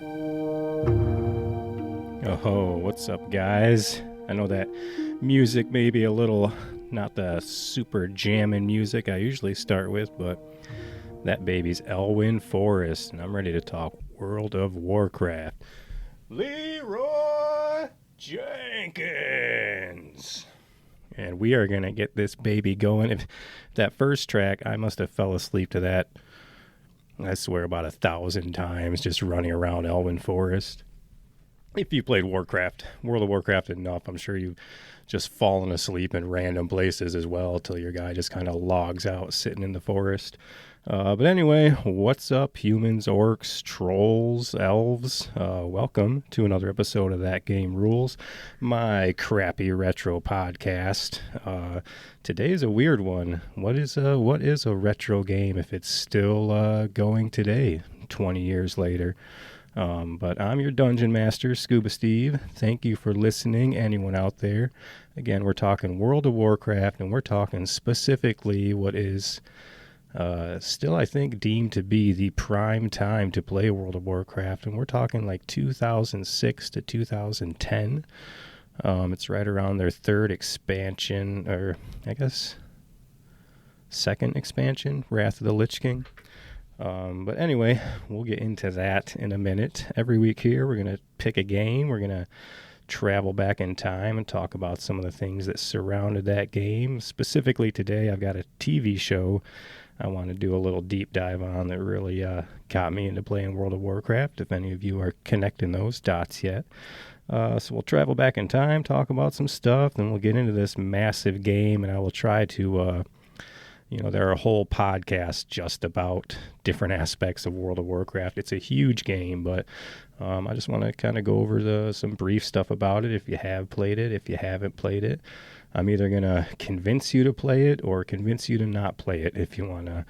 Oh, what's up, guys? I know that music may be a little not the super jamming music I usually start with, but that baby's Elwyn Forrest, and I'm ready to talk World of Warcraft. Leroy Jenkins! And we are going to get this baby going. If that first track, I must have fell asleep to that, I swear, about 1,000 times just running around Elwyn Forest. If you played World of Warcraft enough, I'm sure you've just fallen asleep in random places as well till your guy just kind of logs out sitting in the forest. But anyway, what's up, humans, orcs, trolls, elves? Welcome to another episode of That Game Rules, my crappy retro podcast. Today's a weird one. What is a retro game if it's still going today, 20 years later? But I'm your Dungeon Master, Scuba Steve. Thank you for listening, anyone out there. Again, we're talking World of Warcraft, and we're talking specifically what is still, I think, deemed to be the prime time to play World of Warcraft. And we're talking like 2006 to 2010. It's right around their third expansion, or I guess second expansion, Wrath of the Lich King. But anyway, we'll get into that in a minute. Every week here, we're going to pick a game. We're going to travel back in time and talk about some of the things that surrounded that game. Specifically today, I've got a TV show I want to do a little deep dive on that really got me into playing World of Warcraft, if any of you are connecting those dots yet. So we'll travel back in time, talk about some stuff, then we'll get into this massive game, and I will try to... there are a whole podcast just about different aspects of World of Warcraft. It's a huge game, but I just want to kind of go over some brief stuff about it if you have played it. If you haven't played it, I'm either going to convince you to play it or convince you to not play it if you want to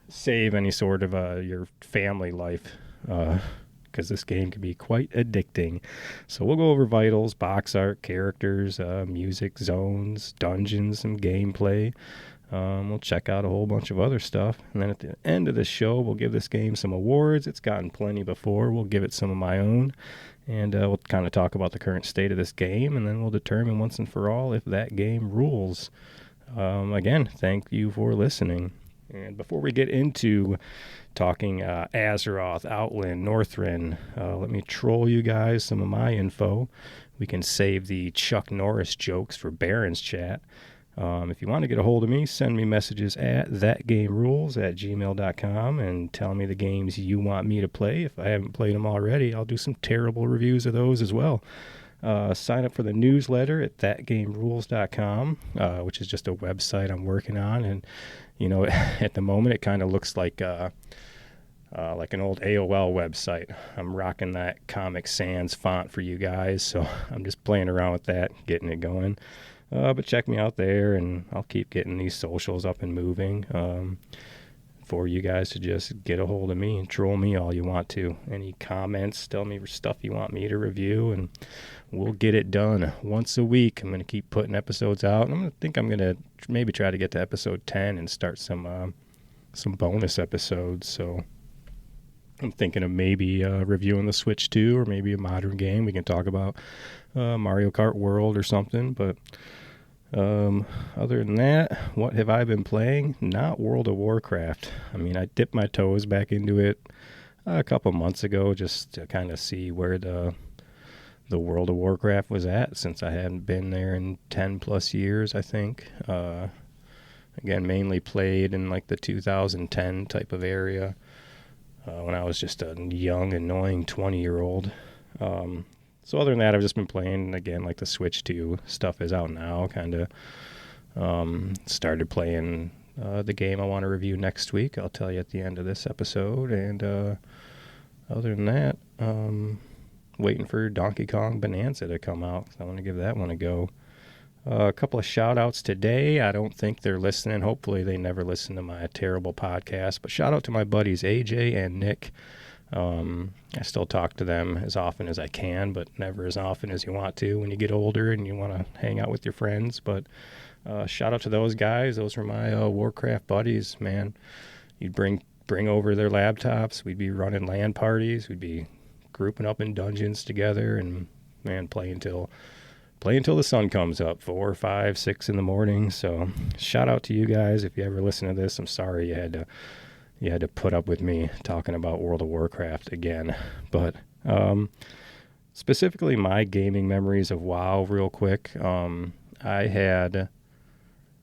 save any sort of your family life, because this game can be quite addicting. So we'll go over vitals, box art, characters, music, zones, dungeons, some gameplay. We'll check out a whole bunch of other stuff. And then at the end of the show, we'll give this game some awards. It's gotten plenty before. We'll give it some of my own. And we'll kind of talk about the current state of this game. And then we'll determine once and for all if that game rules. Again, thank you for listening. And before we get into talking Azeroth, Outland, Northrend, let me troll you guys some of my info. We can save the Chuck Norris jokes for Baron's chat. If you want to get a hold of me, send me messages at thatgamerules@gmail.com and tell me the games you want me to play. If I haven't played them already, I'll do some terrible reviews of those as well. Sign up for the newsletter at thatgamerules.com, which is just a website I'm working on. And, at the moment, it kind of looks like an old AOL website. I'm rocking that Comic Sans font for you guys, so I'm just playing around with that, getting it going. But check me out there, and I'll keep getting these socials up and moving for you guys to just get a hold of me and troll me all you want to. Any comments, tell me stuff you want me to review, and we'll get it done once a week. I'm going to keep putting episodes out, and I'm going to maybe try to get to episode 10 and start some bonus episodes. So I'm thinking of maybe reviewing the Switch 2 or maybe a modern game. We can talk about Mario Kart World or something, but... other than that, what have I been playing? Not World of Warcraft. I mean, I dipped my toes back into it a couple months ago just to kind of see where the World of Warcraft was at, since I hadn't been there in 10 plus years, I think. Again, mainly played in like the 2010 type of area when I was just a young, annoying 20-year-old. So other than that, I've just been playing, again, like the Switch 2 stuff is out now. Kind of started playing the game I want to review next week. I'll tell you at the end of this episode. And other than that, waiting for Donkey Kong Bonanza to come out. I want to give that one a go. A couple of shout-outs today. I don't think they're listening. Hopefully they never listen to my terrible podcast. But shout-out to my buddies AJ and Nick. I still talk to them as often as I can, but never as often as you want to when you get older and you want to hang out with your friends. But shout out to those guys. Those were my Warcraft buddies, man. You'd bring over their laptops. We'd be running LAN parties. We'd be grouping up in dungeons together and, man, play until the sun comes up, 4, 5, 6 in the morning. So shout out to you guys. If you ever listen to this, I'm sorry you had to put up with me talking about World of Warcraft again. But specifically my gaming memories of WoW real quick. I had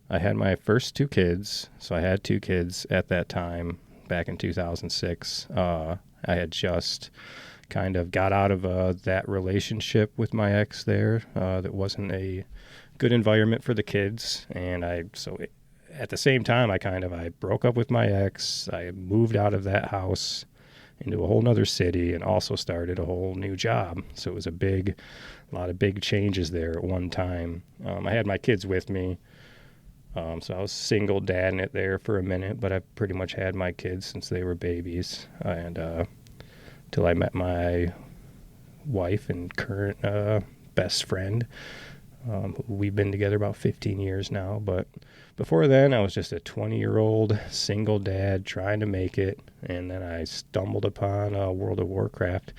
my first 2 kids. So I had 2 kids at that time back in 2006. I had just kind of got out of that relationship with my ex there. That wasn't a good environment for the kids. And at the same time, I broke up with my ex. I moved out of that house into a whole nother city and also started a whole new job. So it was a lot of big changes there at one time. I had my kids with me. So I was single dadding it there for a minute, but I pretty much had my kids since they were babies. And till I met my wife and current best friend. We've been together about 15 years now, but before then I was just a 20-year-old single dad trying to make it, and then I stumbled upon World of Warcraft,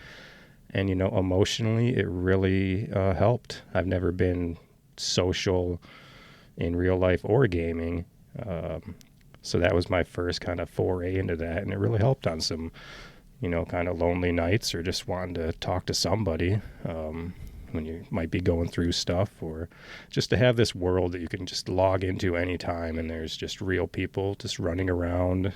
and emotionally it really helped. I've never been social in real life or gaming, so that was my first kind of foray into that, and it really helped on some kind of lonely nights or just wanting to talk to somebody when you might be going through stuff, or just to have this world that you can just log into anytime and there's just real people just running around.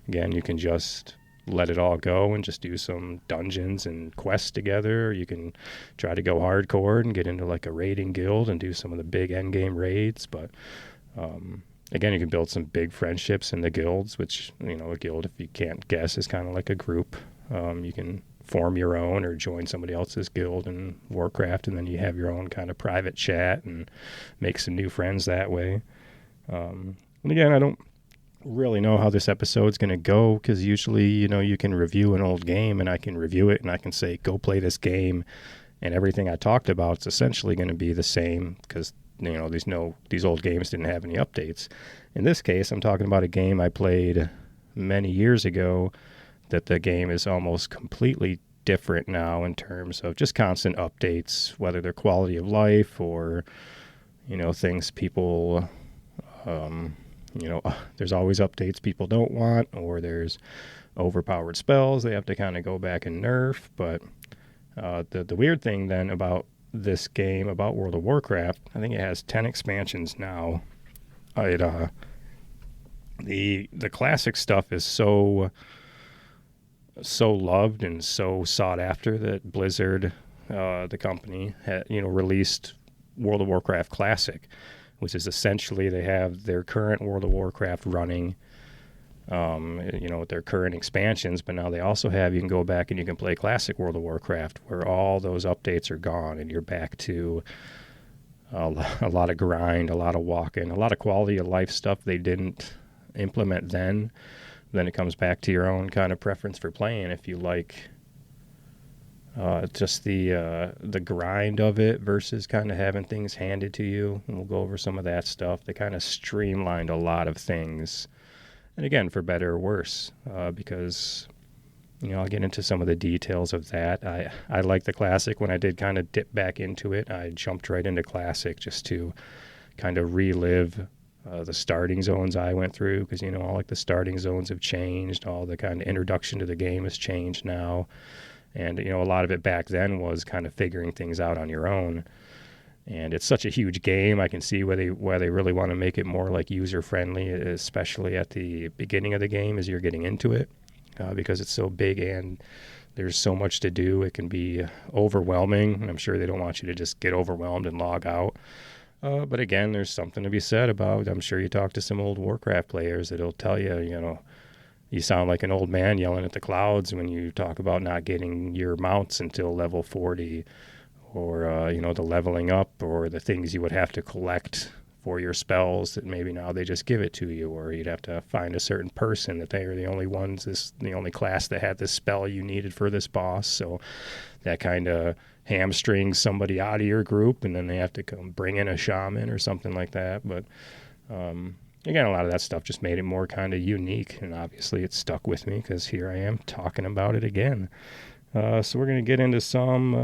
Again, you can just let it all go and just do some dungeons and quests together. You can try to go hardcore and get into like a raiding guild and do some of the big endgame raids, but again, you can build some big friendships in the guilds, which, a guild, if you can't guess, is kind of like a group. You can form your own or join somebody else's guild in Warcraft, and then you have your own kind of private chat and make some new friends that way. And again, I don't really know how this episode's going to go, because usually, you can review an old game and I can review it and I can say, go play this game, and everything I talked about is essentially going to be the same, because these old games didn't have any updates. In this case, I'm talking about a game I played many years ago that the game is almost completely different now in terms of just constant updates, whether they're quality of life or, things people, there's always updates people don't want, or there's overpowered spells they have to kind of go back and nerf. But the weird thing then about this game, about World of Warcraft, I think it has 10 expansions now. The classic stuff is so loved and so sought after that Blizzard, the company, had released World of Warcraft Classic, which is essentially they have their current World of Warcraft running, with their current expansions, but now they also have, you can go back and you can play Classic World of Warcraft, where all those updates are gone and you're back to a lot of grind, a lot of walking, a lot of quality of life stuff they didn't implement then. Then it comes back to your own kind of preference for playing. If you like just the grind of it versus kind of having things handed to you, and we'll go over some of that stuff. They kind of streamlined a lot of things. And again, for better or worse, because, I'll get into some of the details of that. I like the Classic. When I did kind of dip back into it, I jumped right into Classic just to kind of relive the starting zones I went through, because, all like the starting zones have changed. All the kind of introduction to the game has changed now. And, a lot of it back then was kind of figuring things out on your own. And it's such a huge game. I can see why they really want to make it more like user-friendly, especially at the beginning of the game as you're getting into it, because it's so big and there's so much to do. It can be overwhelming, and I'm sure they don't want you to just get overwhelmed and log out. But again, there's something to be said about, I'm sure you talk to some old Warcraft players that'll tell you, you sound like an old man yelling at the clouds when you talk about not getting your mounts until level 40, or, the leveling up, or the things you would have to collect for your spells that maybe now they just give it to you, or you'd have to find a certain person that they are the only ones, the only class that had this spell you needed for this boss. So that kind of hamstrings somebody out of your group, and then they have to come bring in a shaman or something like that. But again, a lot of that stuff just made it more kind of unique, and obviously it stuck with me because here I am talking about it again. So we're going to get into some,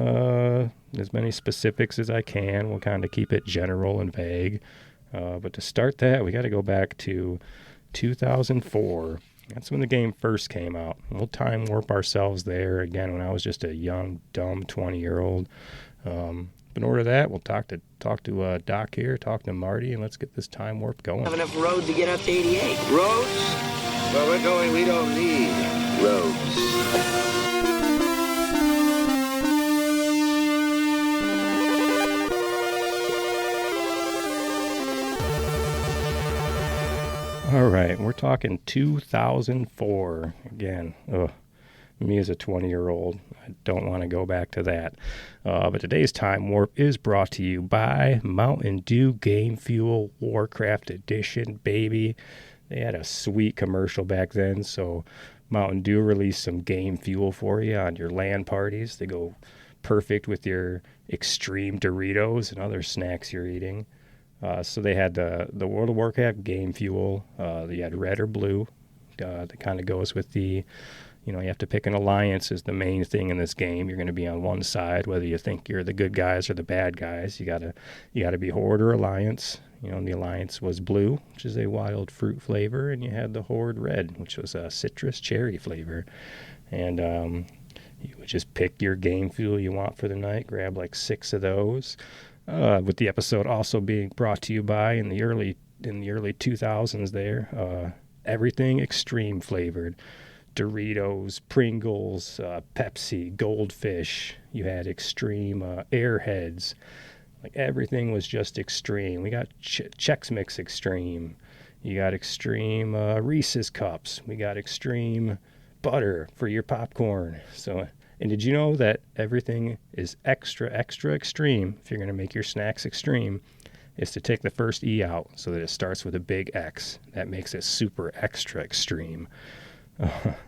as many specifics as I can. We'll kind of keep it general and vague. But to start that, we got to go back to 2004. That's when the game first came out. We'll time warp ourselves there again when I was just a young, dumb 20-year-old. But in order to that, we'll talk to Doc here, talk to Marty, and let's get this time warp going. Have enough road to get up to 88. Roads? Where we're going, we don't need roads. All right, we're talking 2004. Again, me as a 20-year-old, I don't want to go back to that. But today's Time Warp is brought to you by Mountain Dew Game Fuel Warcraft Edition, baby. They had a sweet commercial back then, so Mountain Dew released some game fuel for you on your LAN parties. They go perfect with your extreme Doritos and other snacks you're eating. So they had the World of Warcraft game fuel. You had red or blue. That kind of goes with the, you have to pick an alliance is the main thing in this game. You're going to be on one side, whether you think you're the good guys or the bad guys. You gotta be Horde or Alliance. And the Alliance was blue, which is a wild fruit flavor, and you had the Horde red, which was a citrus cherry flavor. And you would just pick your game fuel you want for the night, grab like 6 of those. With the episode also being brought to you by in the early 2000s there, everything extreme flavored. Doritos, Pringles, Pepsi, Goldfish. You had extreme Airheads. Like everything was just extreme. We got Chex Mix extreme. You got extreme Reese's Cups. We got extreme butter for your popcorn. So, and did you know that everything is extra extreme if you're going to make your snacks extreme? Is to take the first E out so that it starts with a big X. That makes it super extra extreme.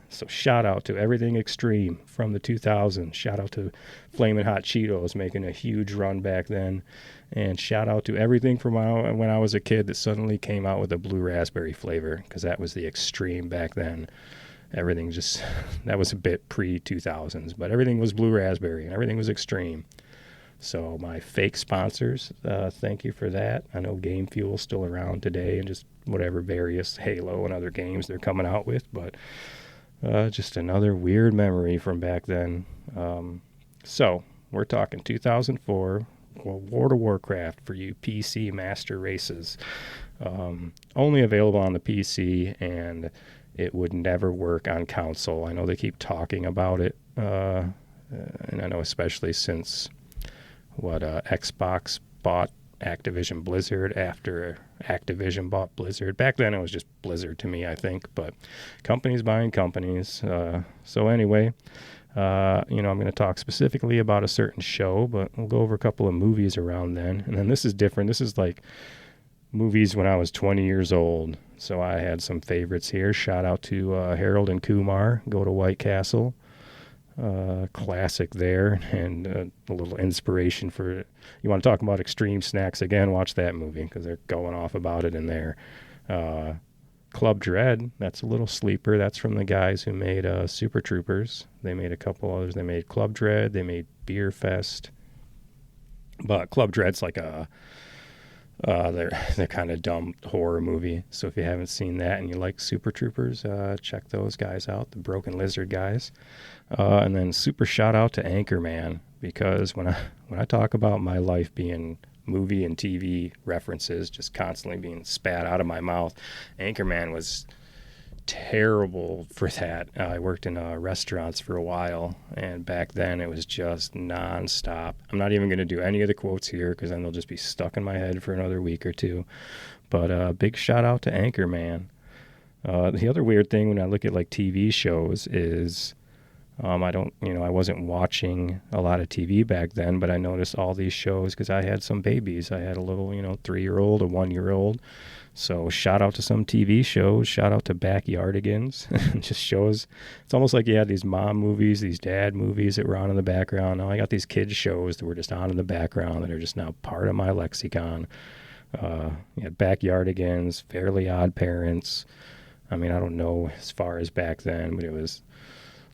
So shout out to everything extreme from the 2000s. Shout out to Flamin' Hot Cheetos making a huge run back then. And shout out to everything from when I was a kid that suddenly came out with a blue raspberry flavor, because that was the extreme back then. Everything just, that was a bit pre-2000s, but everything was blue raspberry and everything was extreme. So my fake sponsors, thank you for that. I know Game Fuel's still around today and just whatever various Halo and other games they're coming out with, but just another weird memory from back then. So we're talking 2004, World of Warcraft for you PC master races. Only available on the PC, and it would never work on console. I know they keep talking about it, and I know especially since Xbox bought Activision Blizzard after Activision bought Blizzard. Back then it was just Blizzard to me, I think, but companies buying companies. So anyway, I'm going to talk specifically about a certain show, but we'll go over a couple of movies around then. And then this is different. This is like movies when I was 20 years old. So I had some favorites here. Shout out to Harold and Kumar, Go to White Castle. Classic there, and a little inspiration for, you want to talk about extreme snacks again, watch that movie because they're going off about it in there. Club Dread, that's a little sleeper. That's from the guys who made Super Troopers. They made a couple others. They made Club Dread, they made Beer Fest, but Club Dread's like a they're kind of dumb horror movie. So if you haven't seen that and you like Super Troopers, check those guys out, the Broken Lizard guys. And then super shout out to Anchorman, because when I talk about my life being movie and TV references just constantly being spat out of my mouth, Anchorman was terrible for that. I worked in restaurants for a while, and back then it was just nonstop. I'm not even going to do any of the quotes here because then they'll just be stuck in my head for another week or two. But big shout out to Anchorman. The other weird thing when I look at like TV shows is I wasn't watching a lot of TV back then, but I noticed all these shows because I had some babies. I had a little 3-year-old, a 1-year-old. So shout out to some TV shows. Shout out to Backyardigans. Just shows. It's almost like you had these mom movies, these dad movies that were on in the background. Now I got these kids shows that were just on in the background that are just now part of my lexicon. You had Backyardigans, Fairly Odd Parents. I mean, I don't know as far as back then, but it was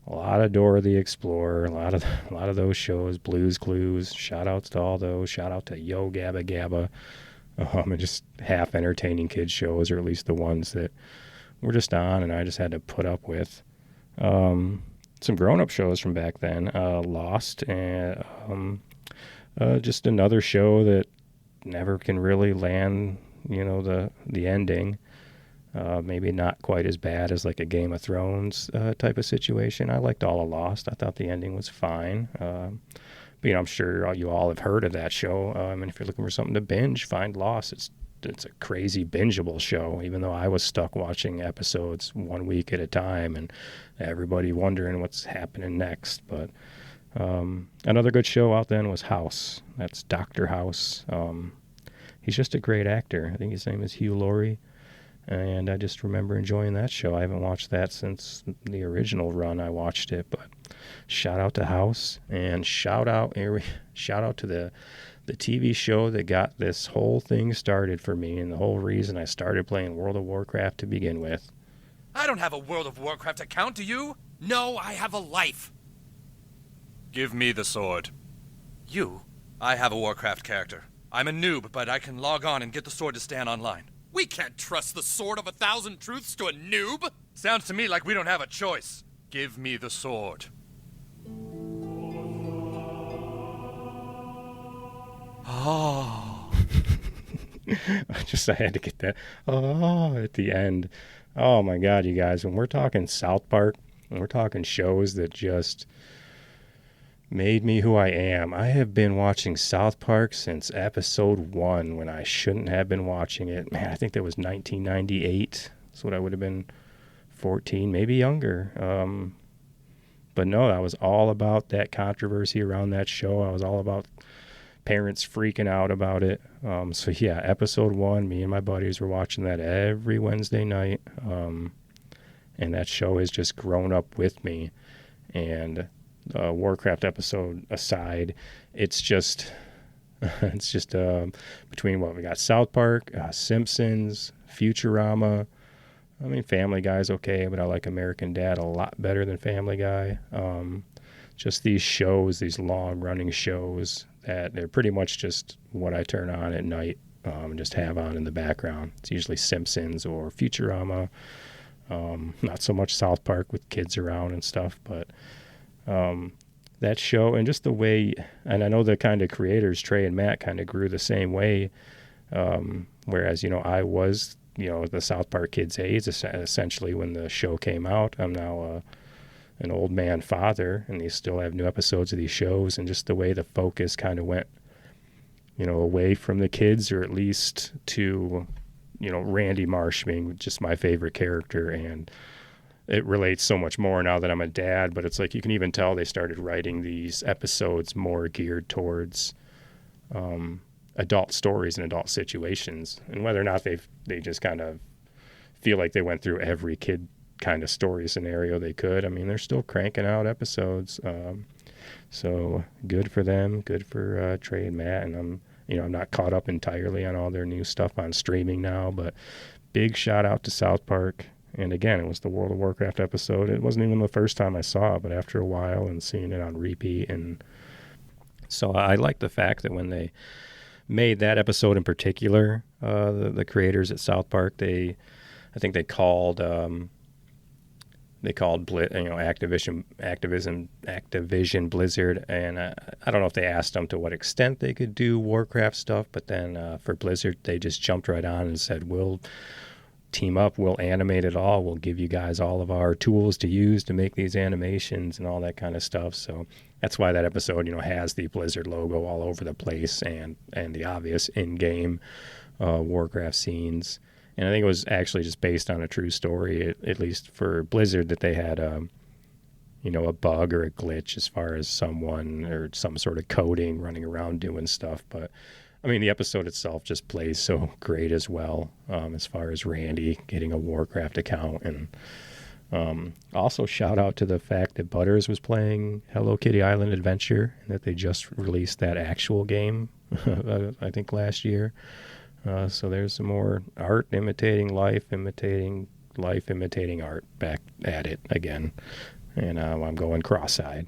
A lot of Dora the Explorer, a lot of those shows, Blue's Clues. Shout outs to all those. Shout out to Yo Gabba Gabba. And just half entertaining kids shows, or at least the ones that were just on and I just had to put up with. Some grown-up shows from back then, Lost, and just another show that never can really land, the ending. Maybe not quite as bad as like a Game of Thrones type of situation. I liked all of Lost. I thought the ending was fine. But I'm sure you all have heard of that show. And if you're looking for something to binge, find Lost. It's a crazy bingeable show, even though I was stuck watching episodes 1 week at a time and everybody wondering what's happening next. But another good show out then was House. That's Dr. House. He's just a great actor. I think his name is Hugh Laurie. And I just remember enjoying that show. I haven't watched that since the original run I watched it, but shout out to House, and shout out to the TV show that got this whole thing started for me, and the whole reason I started playing World of Warcraft to begin with. I don't have a World of Warcraft account, do you? No, I have a life. Give me the sword. You? I have a Warcraft character. I'm a noob, but I can log on and get the sword to stand online. We can't trust the Sword of 1,000 Truths to a noob! Sounds to me like we don't have a choice. Give me the sword. Oh. I had to get that at the end. Oh my God, you guys, when we're talking South Park, when we're talking shows that just made me who I am. I have been watching South Park since episode 1 when I shouldn't have been watching it. Man, I think that was 1998. That's what I would have been, 14, maybe younger. But no, I was all about that controversy around that show. I was all about parents freaking out about it. So yeah, episode 1, me and my buddies were watching that every Wednesday night. And that show has just grown up with me. And Warcraft episode aside, it's just between what we got, South Park, Simpsons, Futurama. I mean, Family Guy's okay, but I like American Dad a lot better than Family Guy. Just these shows, these long running shows that they're pretty much just what I turn on at night and just have on in the background. It's usually Simpsons or Futurama. Not so much South Park with kids around and stuff, but that show and just the way, and I know the kind of creators, Trey and Matt, kind of grew the same way. Whereas, I was, the South Park kids' age, essentially when the show came out. I'm now an old man father, and they still have new episodes of these shows, and just the way the focus kind of went, away from the kids, or at least to, Randy Marsh being just my favorite character. And it relates so much more now that I'm a dad, but it's like you can even tell they started writing these episodes more geared towards adult stories and adult situations, and whether or not they just kind of feel like they went through every kid kind of story scenario they could. I mean, they're still cranking out episodes, so good for them, good for Trey and Matt. And I'm not caught up entirely on all their new stuff on streaming now, but big shout out to South Park. And again, it was the World of Warcraft episode. It wasn't even the first time I saw it, but after a while and seeing it on repeat. And so I like the fact that when they made that episode in particular, the creators at South Park, I think they called Activision Blizzard, and I don't know if they asked them to what extent they could do Warcraft stuff, but then for Blizzard, they just jumped right on and said, we'll team up, we'll animate it all, we'll give you guys all of our tools to use to make these animations and all that kind of stuff. So that's why that episode, has the Blizzard logo all over the place, and the obvious in-game Warcraft scenes. And I think it was actually just based on a true story, at least for Blizzard, that they had a bug or a glitch as far as someone or some sort of coding running around doing stuff. But I mean, the episode itself just plays so great as well, as far as Randy getting a Warcraft account. And also shout out to the fact that Butters was playing Hello Kitty Island Adventure, and that they just released that actual game, I think last year. So there's some more art imitating life, imitating art back at it again. and I'm going cross-eyed.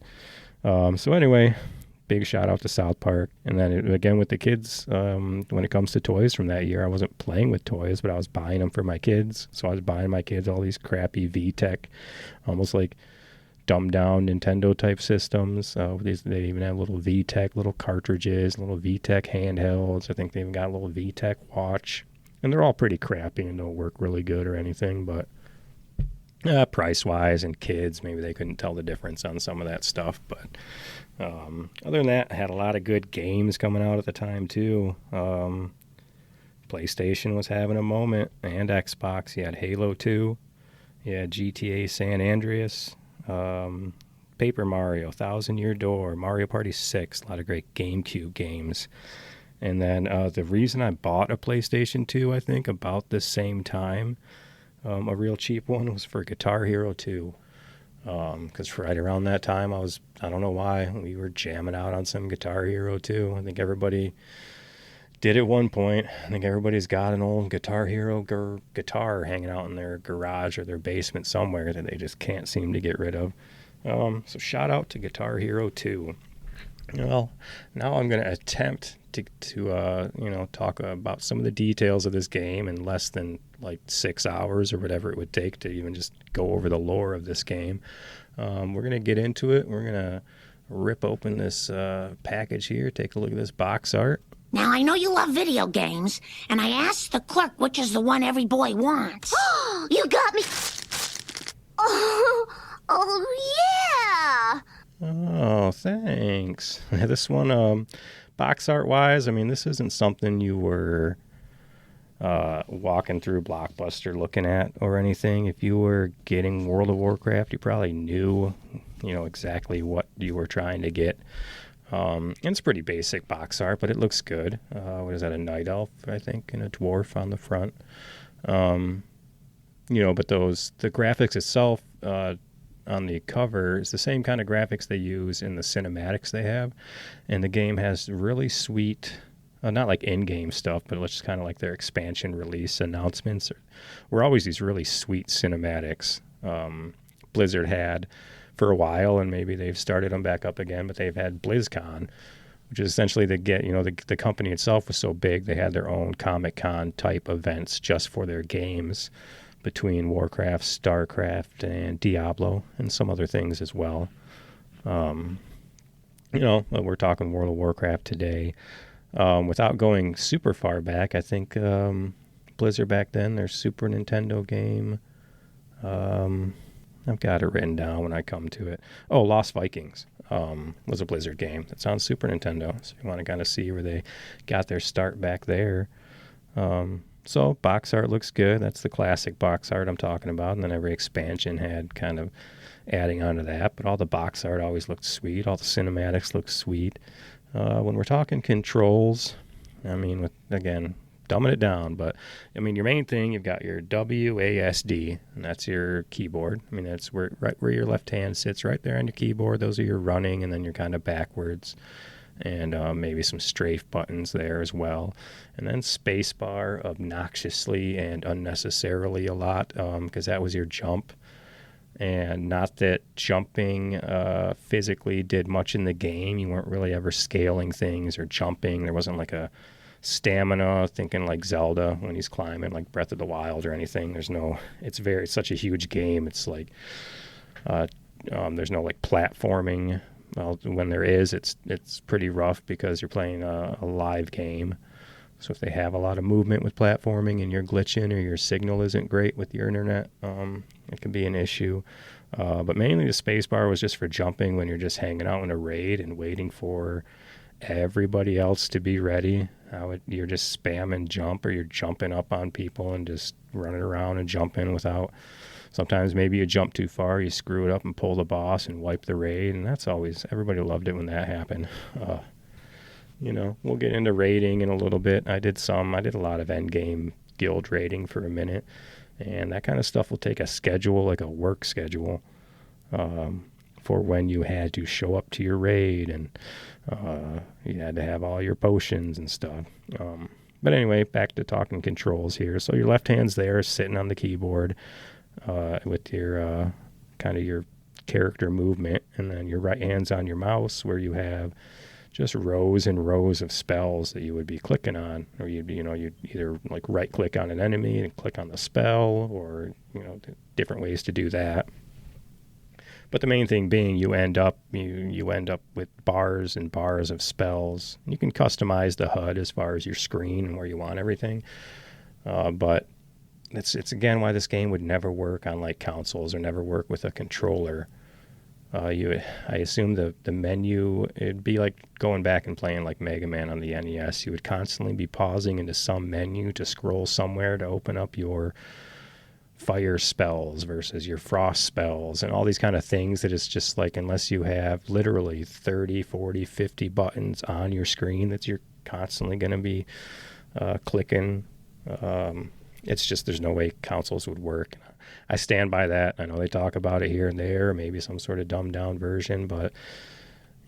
So anyway, big shout out to South Park. And then again with the kids, when it comes to toys from that year, I wasn't playing with toys, but I was buying them for my kids. So I was buying my kids all these crappy VTech, almost like dumbed down Nintendo type systems. They even have little VTech, little cartridges, little VTech handhelds. I think they even got a little VTech watch. And they're all pretty crappy and don't work really good or anything, but price-wise and kids, maybe they couldn't tell the difference on some of that stuff. But other than that, I had a lot of good games coming out at the time, too. PlayStation was having a moment, and Xbox. You had Halo 2. You had GTA San Andreas. Paper Mario, Thousand Year Door, Mario Party 6. A lot of great GameCube games. And then the reason I bought a PlayStation 2, I think, about the same time, a real cheap one, was for Guitar Hero 2. Because right around that time, I don't know why, we were jamming out on some Guitar Hero 2. I think everybody did at one point. I think everybody's got an old Guitar Hero guitar hanging out in their garage or their basement somewhere that they just can't seem to get rid of. So shout out to Guitar Hero 2. Well, now I'm going to attempt to talk about some of the details of this game in less than like 6 hours or whatever it would take to even just go over the lore of this game. We're going to get into it. We're going to rip open this package here, take a look at this box art. Now, I know you love video games, and I asked the clerk which is the one every boy wants. You got me! Oh, yeah! Oh, thanks. This one, box art wise, I mean, this isn't something you were walking through Blockbuster looking at or anything. If you were getting World of Warcraft, you probably knew, exactly what you were trying to get. And it's pretty basic box art, but it looks good. What is that, a night elf, I think, and a dwarf on the front. But the graphics itself, on the cover is the same kind of graphics they use in the cinematics they have. And the game has really sweet, not like in-game stuff, but it's kind of like their expansion release announcements. Were always these really sweet cinematics. Blizzard had for a while, and maybe they've started them back up again, but they've had BlizzCon, which is essentially the company itself was so big, they had their own Comic-Con type events just for their games, between Warcraft, StarCraft, and Diablo, and some other things as well. We're talking World of Warcraft today. Without going super far back, I think Blizzard back then, their Super Nintendo game, I've got it written down when I come to it. Oh, Lost Vikings was a Blizzard game that's on Super Nintendo. So you want to kind of see where they got their start back there. So box art looks good. That's the classic box art I'm talking about. And then every expansion had kind of adding on to that. But all the box art always looked sweet. All the cinematics looked sweet. When we're talking controls, I mean, again, dumbing it down. But, I mean, your main thing, you've got your WASD, and that's your keyboard. I mean, that's right where your left hand sits, right there on your keyboard. Those are your running, and then you're kind of backwards. And maybe some strafe buttons there as well. And then spacebar obnoxiously and unnecessarily a lot, because that was your jump. And not that jumping physically did much in the game. You weren't really ever scaling things or jumping. There wasn't like a stamina, thinking like Zelda when he's climbing, like Breath of the Wild or anything. It's such a huge game. It's like, there's no like platforming. Well, when there is, it's pretty rough because you're playing a live game. So if they have a lot of movement with platforming and you're glitching or your signal isn't great with your internet, it can be an issue. But mainly the spacebar was just for jumping when you're just hanging out in a raid and waiting for everybody else to be ready. You're just spamming jump, or you're jumping up on people and just running around and jumping without... Sometimes maybe you jump too far, you screw it up and pull the boss and wipe the raid, and everybody loved it when that happened. We'll get into raiding in a little bit. I did a lot of endgame guild raiding for a minute, and that kind of stuff will take a schedule, like a work schedule, for when you had to show up to your raid, and you had to have all your potions and stuff. But anyway, back to talking controls here. So your left hand's there, sitting on the keyboard, with your kind of your character movement, and then your right hand's on your mouse where you have just rows and rows of spells that you would be clicking on, or you'd either like right click on an enemy and click on the spell, or different ways to do that. But the main thing being, you end up with bars and bars of spells. You can customize the HUD as far as your screen and where you want everything, but it's again why this game would never work on like consoles or never work with a controller. I assume the menu, it'd be like going back and playing like Mega Man on the NES. You would constantly be pausing into some menu to scroll somewhere to open up your fire spells versus your frost spells and all these kind of things that it's just like, unless you have literally 30, 40, 50 buttons on your screen that you're constantly going to be clicking, it's just, there's no way consoles would work. I stand by that. I know they talk about it here and there, maybe some sort of dumbed down version, but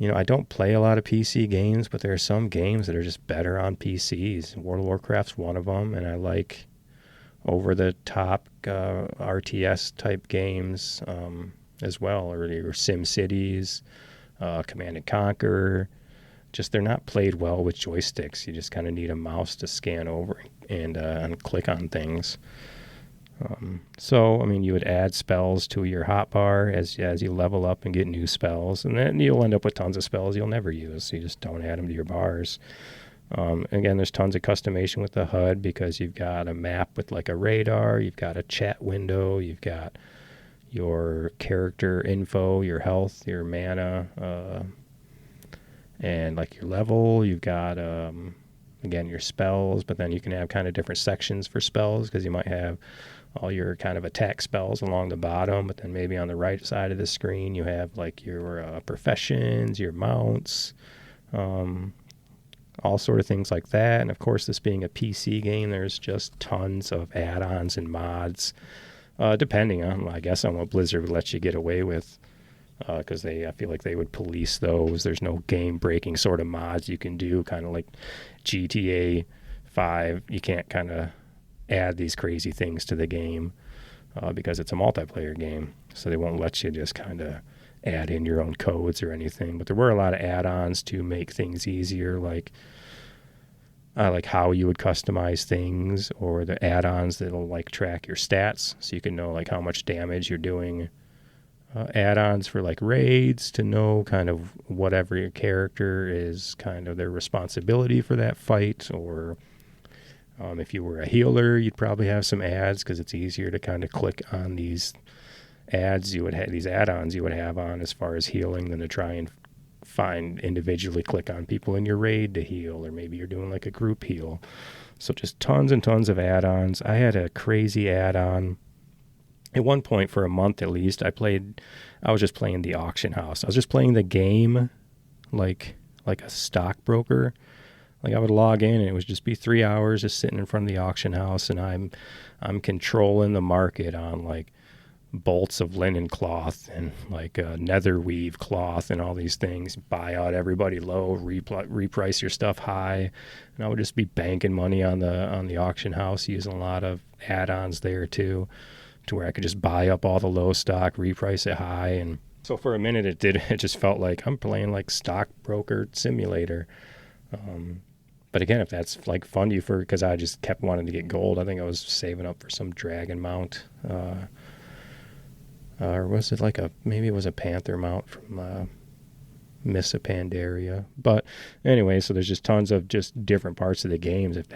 I don't play a lot of PC games, but there are some games that are just better on PCs. World of Warcraft's one of them, and I like over-the-top RTS type games as well, or your Sim Cities, Command and Conquer. Just, they're not played well with joysticks. You just kind of need a mouse to scan over and click on things. So, I mean, you would add spells to your hotbar as you level up and get new spells, and then you'll end up with tons of spells you'll never use, so you just don't add them to your bars. Again, there's tons of customization with the HUD because you've got a map with like a radar, you've got a chat window, you've got your character info, your health, your mana, and like your level. You've got, again, your spells, but then you can have kind of different sections for spells because you might have all your kind of attack spells along the bottom, but then maybe on the right side of the screen you have like your professions, your mounts, all sort of things like that. And of course, this being a PC game, there's just tons of add-ons and mods, depending on, I guess, on what Blizzard would let you get away with, because I feel like they would police those. There's no game-breaking sort of mods you can do, kind of like GTA 5. You can't kind of add these crazy things to the game because it's a multiplayer game, so they won't let you just kind of add in your own codes or anything. But there were a lot of add-ons to make things easier, like how you would customize things, or the add-ons that'll like track your stats so you can know like how much damage you're doing. Add-ons for like raids to know kind of whatever your character is, kind of their responsibility for that fight, or if you were a healer, you'd probably have some ads because it's easier to kind of click on these ads you would have, these add-ons you would have on as far as healing, than to try and find individually click on people in your raid to heal, or maybe you're doing like a group heal. So just tons and tons of add-ons. I had a crazy add-on at one point for a month at least. I was just playing the auction house. I was just playing the game like a stockbroker. Like I would log in and it would just be 3 hours just sitting in front of the auction house, and I'm controlling the market on like bolts of linen cloth and like nether weave cloth and all these things. Buy out everybody low, reprice your stuff high, and I would just be banking money on the auction house, using a lot of add-ons there too, to where I could just buy up all the low stock, reprice it high. And so for a minute it just felt like I'm playing like stockbroker simulator. But again, if that's like fun to you, because I just kept wanting to get gold. I think I was saving up for some dragon mount, or was it maybe it was a panther mount from Miss a Pandaria. But anyway, so there's just tons of just different parts of the games. If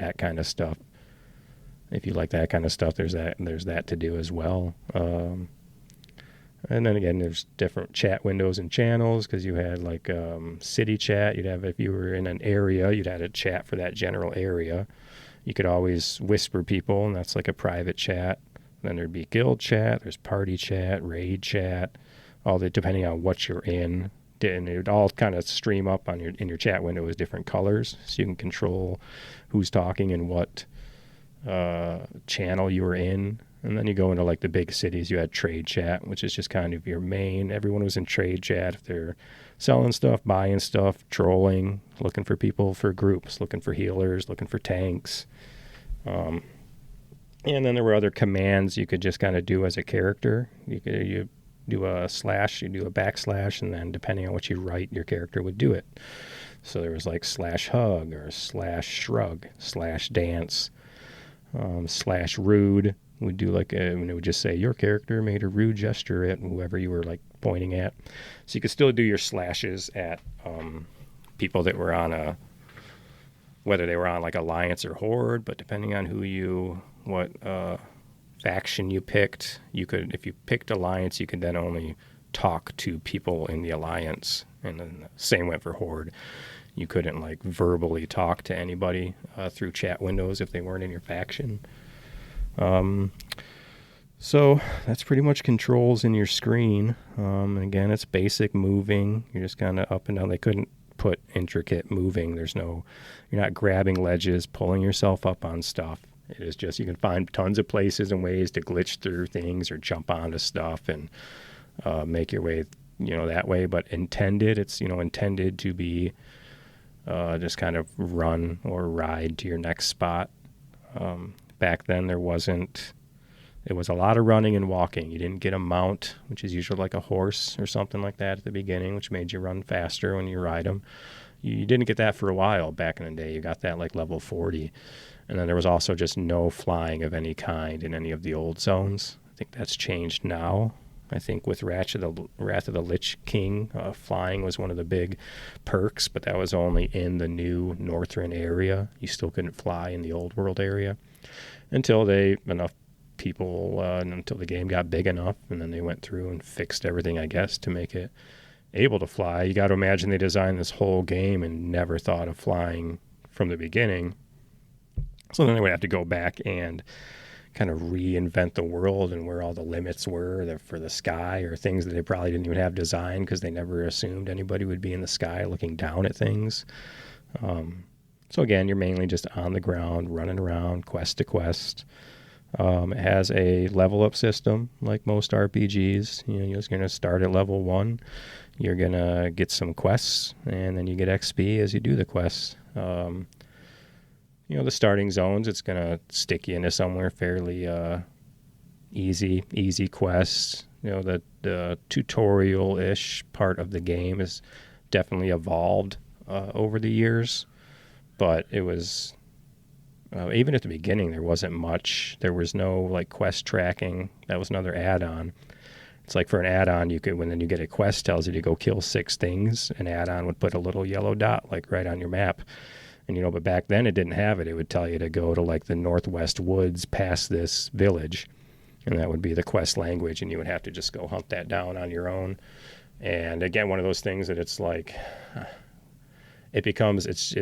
you like that kind of stuff, there's that to do as well. And then again, there's different chat windows and channels, because you had like city chat. You'd have, if you were in an area, you'd have a chat for that general area. You could always whisper people, and that's like a private chat. Then there'd be guild chat, there's party chat, raid chat, depending on what you're in. And it would all kind of stream up in your chat window as different colors, so you can control who's talking and what channel you were in. And then you go into like the big cities, you had trade chat, which is just kind of your main. Everyone was in trade chat if they're selling stuff, buying stuff, trolling, looking for people for groups, looking for healers, looking for tanks. And then there were other commands you could just kind of do as a character. You do a slash, you do a backslash, and then depending on what you write, your character would do it. So there was like slash hug or slash shrug, slash dance, slash rude. Would do like and it would just say your character made a rude gesture at whoever you were like pointing at. So you could still do your slashes at people that were on whether they were on like Alliance or Horde, but depending on what faction you picked, you could, if you picked Alliance, you could then only talk to people in the Alliance, and then the same went for Horde. You couldn't like verbally talk to anybody through chat windows if they weren't in your faction. So that's pretty much controls in your screen. And again, it's basic moving. You're just kind of up and down. They couldn't put intricate moving. You're not grabbing ledges, pulling yourself up on stuff. It is just, you can find tons of places and ways to glitch through things or jump onto stuff and make your way, that way. But it's intended to be just kind of run or ride to your next spot. Back then it was a lot of running and walking. You didn't get a mount, which is usually like a horse or something like that at the beginning, which made you run faster when you ride them. You didn't get that for a while back in the day. You got that like level 40. And then there was also just no flying of any kind in any of the old zones. I think that's changed now. I think with Wrath of the Lich King, flying was one of the big perks, but that was only in the new Northrend area. You still couldn't fly in the old world area until enough people, until the game got big enough, and then they went through and fixed everything, I guess, to make it able to fly. You got to imagine they designed this whole game and never thought of flying from the beginning. So then they would have to go back and kind of reinvent the world and where all the limits were for the sky, or things that they probably didn't even have designed because they never assumed anybody would be in the sky looking down at things. So again, you're mainly just on the ground, running around, quest to quest. It has a level up system like most RPGs. You're just going to start at level 1. You're going to get some quests, and then you get XP as you do the quests. The starting zones, it's going to stick you into somewhere fairly easy quests. The tutorial-ish part of the game has definitely evolved over the years, but it was even at the beginning there wasn't much. There was no like quest tracking. That was another add-on. It's like for an add-on, when you get a quest tells you to go kill 6 things, an add-on would put a little yellow dot like right on your map. And but back then it didn't have it. It would tell you to go to like the northwest woods past this village, and that would be the quest language, and you would have to just go hunt that down on your own. And again, one of those things that it's like it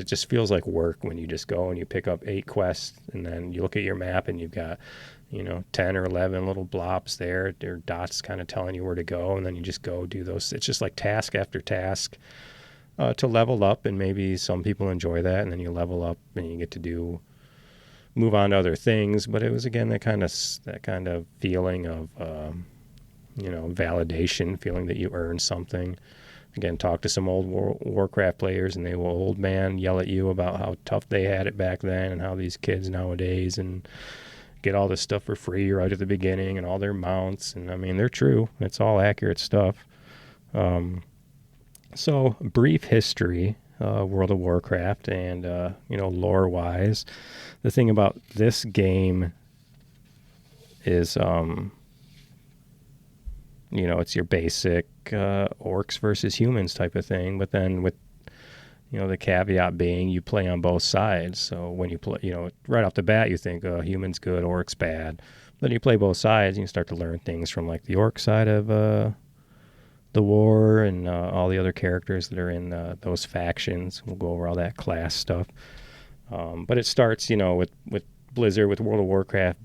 just feels like work when you just go and you pick up 8 quests, and then you look at your map and you've got 10 or 11 little blobs there, or dots kind of telling you where to go, and then you just go do those. It's just like task after task. To level up, and maybe some people enjoy that, and then you level up and you get to move on to other things. But it was again that kind of feeling of validation, feeling that you earned something. Again, talk to some old Warcraft players, and they will old man yell at you about how tough they had it back then, and how these kids nowadays and get all this stuff for free right at the beginning, and all their mounts. And I mean, they're true. It's all accurate stuff. So, brief history, World of Warcraft, and, lore-wise. The thing about this game is, it's your basic orcs versus humans type of thing, but then with, the caveat being you play on both sides. So when you play, right off the bat, you think, humans good, orcs bad. Then you play both sides, and you start to learn things from, like, the orc side of the war, and all the other characters that are in those factions. We'll go over all that class stuff. But it starts, with Blizzard, with World of Warcraft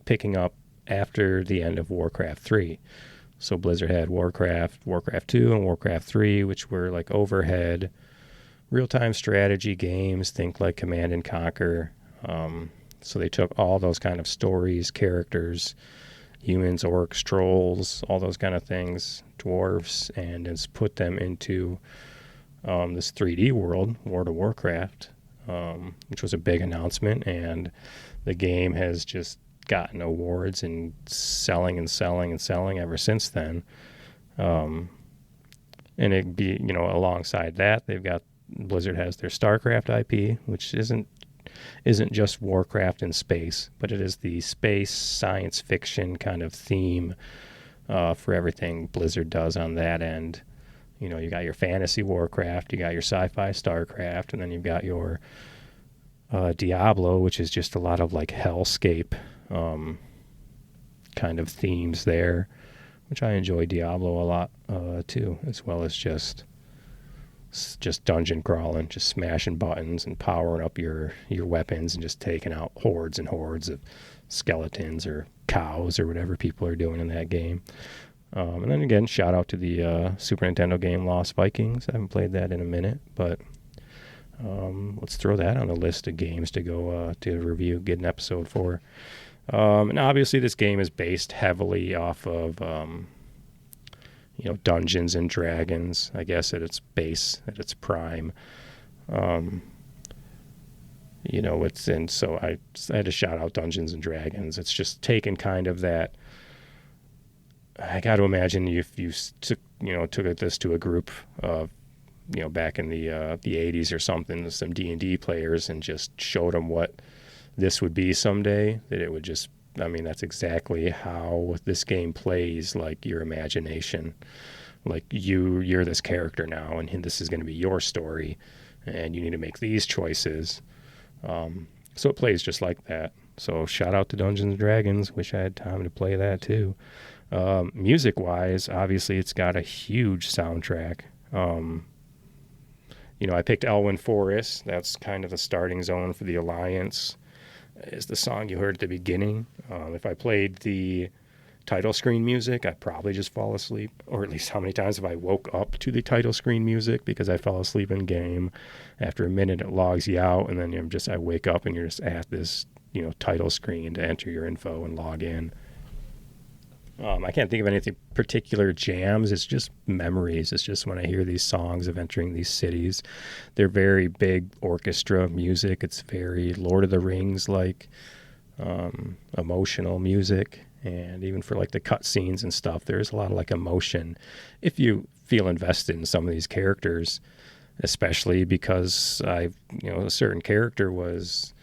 picking up after the end of Warcraft 3. So Blizzard had Warcraft 2, and Warcraft 3, which were like overhead, real-time strategy games, think like Command and Conquer. So they took all those kind of stories, characters, humans, orcs, trolls, all those kind of things, dwarves, and has put them into this 3D world, World of Warcraft, which was a big announcement, and the game has just gotten awards and selling ever since then. And it'd be, alongside that, Blizzard has their StarCraft IP, which isn't just Warcraft in space, but it is the space science fiction kind of theme for everything Blizzard does on that end. You got your fantasy Warcraft, you got your sci-fi StarCraft, and then you've got your Diablo, which is just a lot of like hellscape kind of themes there, which I enjoy Diablo a lot too, as well as just dungeon crawling, just smashing buttons and powering up your weapons and just taking out hordes and hordes of skeletons or cows or whatever people are doing in that game. And then again, shout out to the Super Nintendo game Lost Vikings. I haven't played that in a minute, but let's throw that on the list of games to go to review, get an episode for. And obviously this game is based heavily off of Dungeons and Dragons, I guess, at its base, at its prime. So I had to shout out Dungeons and Dragons. It's just taken kind of that. I got to imagine if you took this to a group of, back in the 80s or something, some D&D players, and just showed them what this would be someday, that it would just, that's exactly how this game plays, like your imagination. Like you're this character now, and this is going to be your story, and you need to make these choices. So it plays just like that. So shout out to Dungeons and Dragons. Wish I had time to play that too. Music-wise, obviously it's got a huge soundtrack. I picked Elwyn Forest. That's kind of the starting zone for the Alliance. Is the song you heard at the beginning. If I played the title screen music, I'd probably just fall asleep. Or at least how many times have I woke up to the title screen music because I fell asleep in game. After a minute, it logs you out, and then I wake up and you're just at this, title screen to enter your info and log in. I can't think of anything particular jams. It's just memories. It's just when I hear these songs of entering these cities. They're very big orchestra music. It's very Lord of the Rings like emotional music. And even for like the cutscenes and stuff, there's a lot of like emotion if you feel invested in some of these characters, especially because a certain character was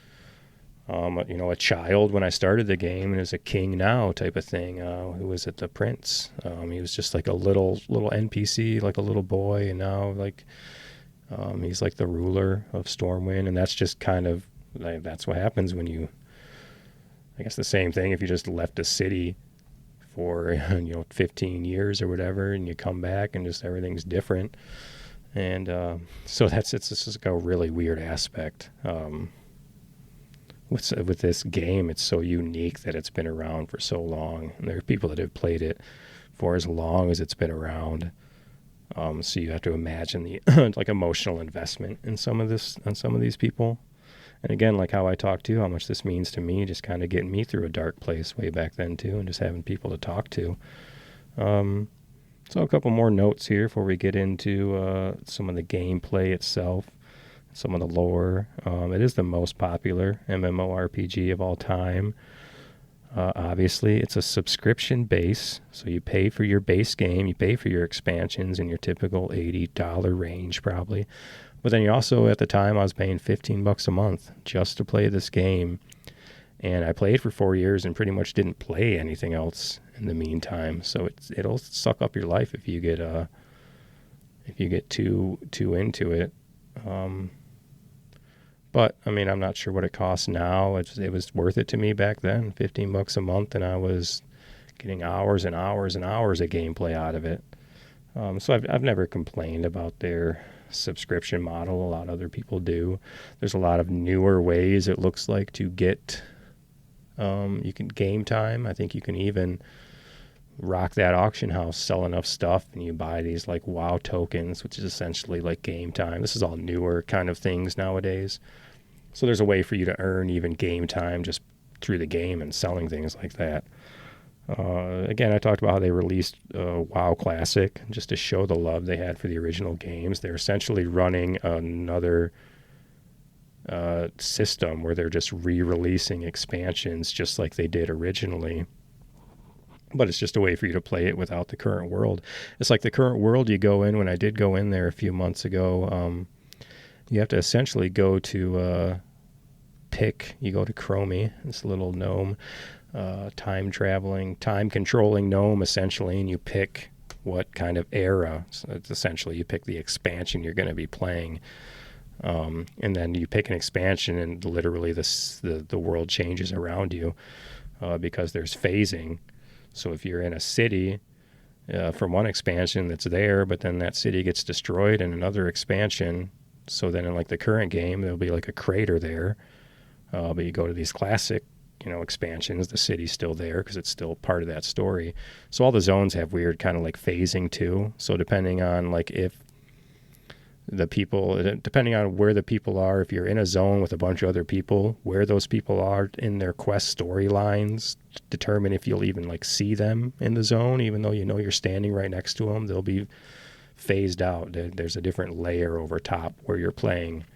a child when I started the game and is a king now type of thing. Who was it? The prince. He was just like a little NPC, like a little boy, and now like he's like the ruler of Stormwind, and that's just kind of that's what happens when you. I guess the same thing if you just left a city for 15 years or whatever, and you come back and just everything's different, and so it's just like a really weird aspect. With this game, it's so unique that it's been around for so long. And there are people that have played it for as long as it's been around. So you have to imagine the like emotional investment in some of these people. And again, like how I talked to, how much this means to me, just kind of getting me through a dark place way back then too, and just having people to talk to. So a couple more notes here before we get into some of the gameplay itself. Some of the lore. It is the most popular MMORPG of all time. Obviously, it's a subscription base, so you pay for your base game, you pay for your expansions in your typical $80 range probably. But then you also, at the time, I was paying $15 a month just to play this game. And I played for 4 years and pretty much didn't play anything else in the meantime. So it'll suck up your life if you get too into it. But I'm not sure what it costs now. It was worth it to me back then, $15 a month, and I was getting hours and hours and hours of gameplay out of it. So I've never complained about their subscription model. A lot of other people do. There's a lot of newer ways, it looks like, to get you can game time. I think you can even rock that auction house, sell enough stuff, and you buy these like WoW tokens, which is essentially like game time. This is all newer kind of things nowadays. So there's a way for you to earn even game time just through the game and selling things like that. Again, I talked about how they released WoW Classic just to show the love they had for the original games. They're essentially running another system where they're just re-releasing expansions just like they did originally. but it's just a way for you to play it without the current world. It's like the current world you go in. When I did go in there a few months ago, you have to essentially go to you go to Chromie, this little gnome, time controlling gnome essentially, and you pick what kind of era. So it's essentially you pick the expansion you're going to be playing, and then you pick an expansion, and literally the world changes around you because there's phasing. So if you're in a city from one expansion that's there, but then that city gets destroyed in another expansion, so then in like the current game there'll be like a crater there, but you go to these classic expansions, the city's still there because it's still part of that story. So all the zones have weird kind of like phasing too. So depending on like depending on where the people are, if you're in a zone with a bunch of other people, where those people are in their quest storylines determine if you'll even like see them in the zone, even though you're standing right next to them. They'll be phased out. There's a different layer over top where you're playing,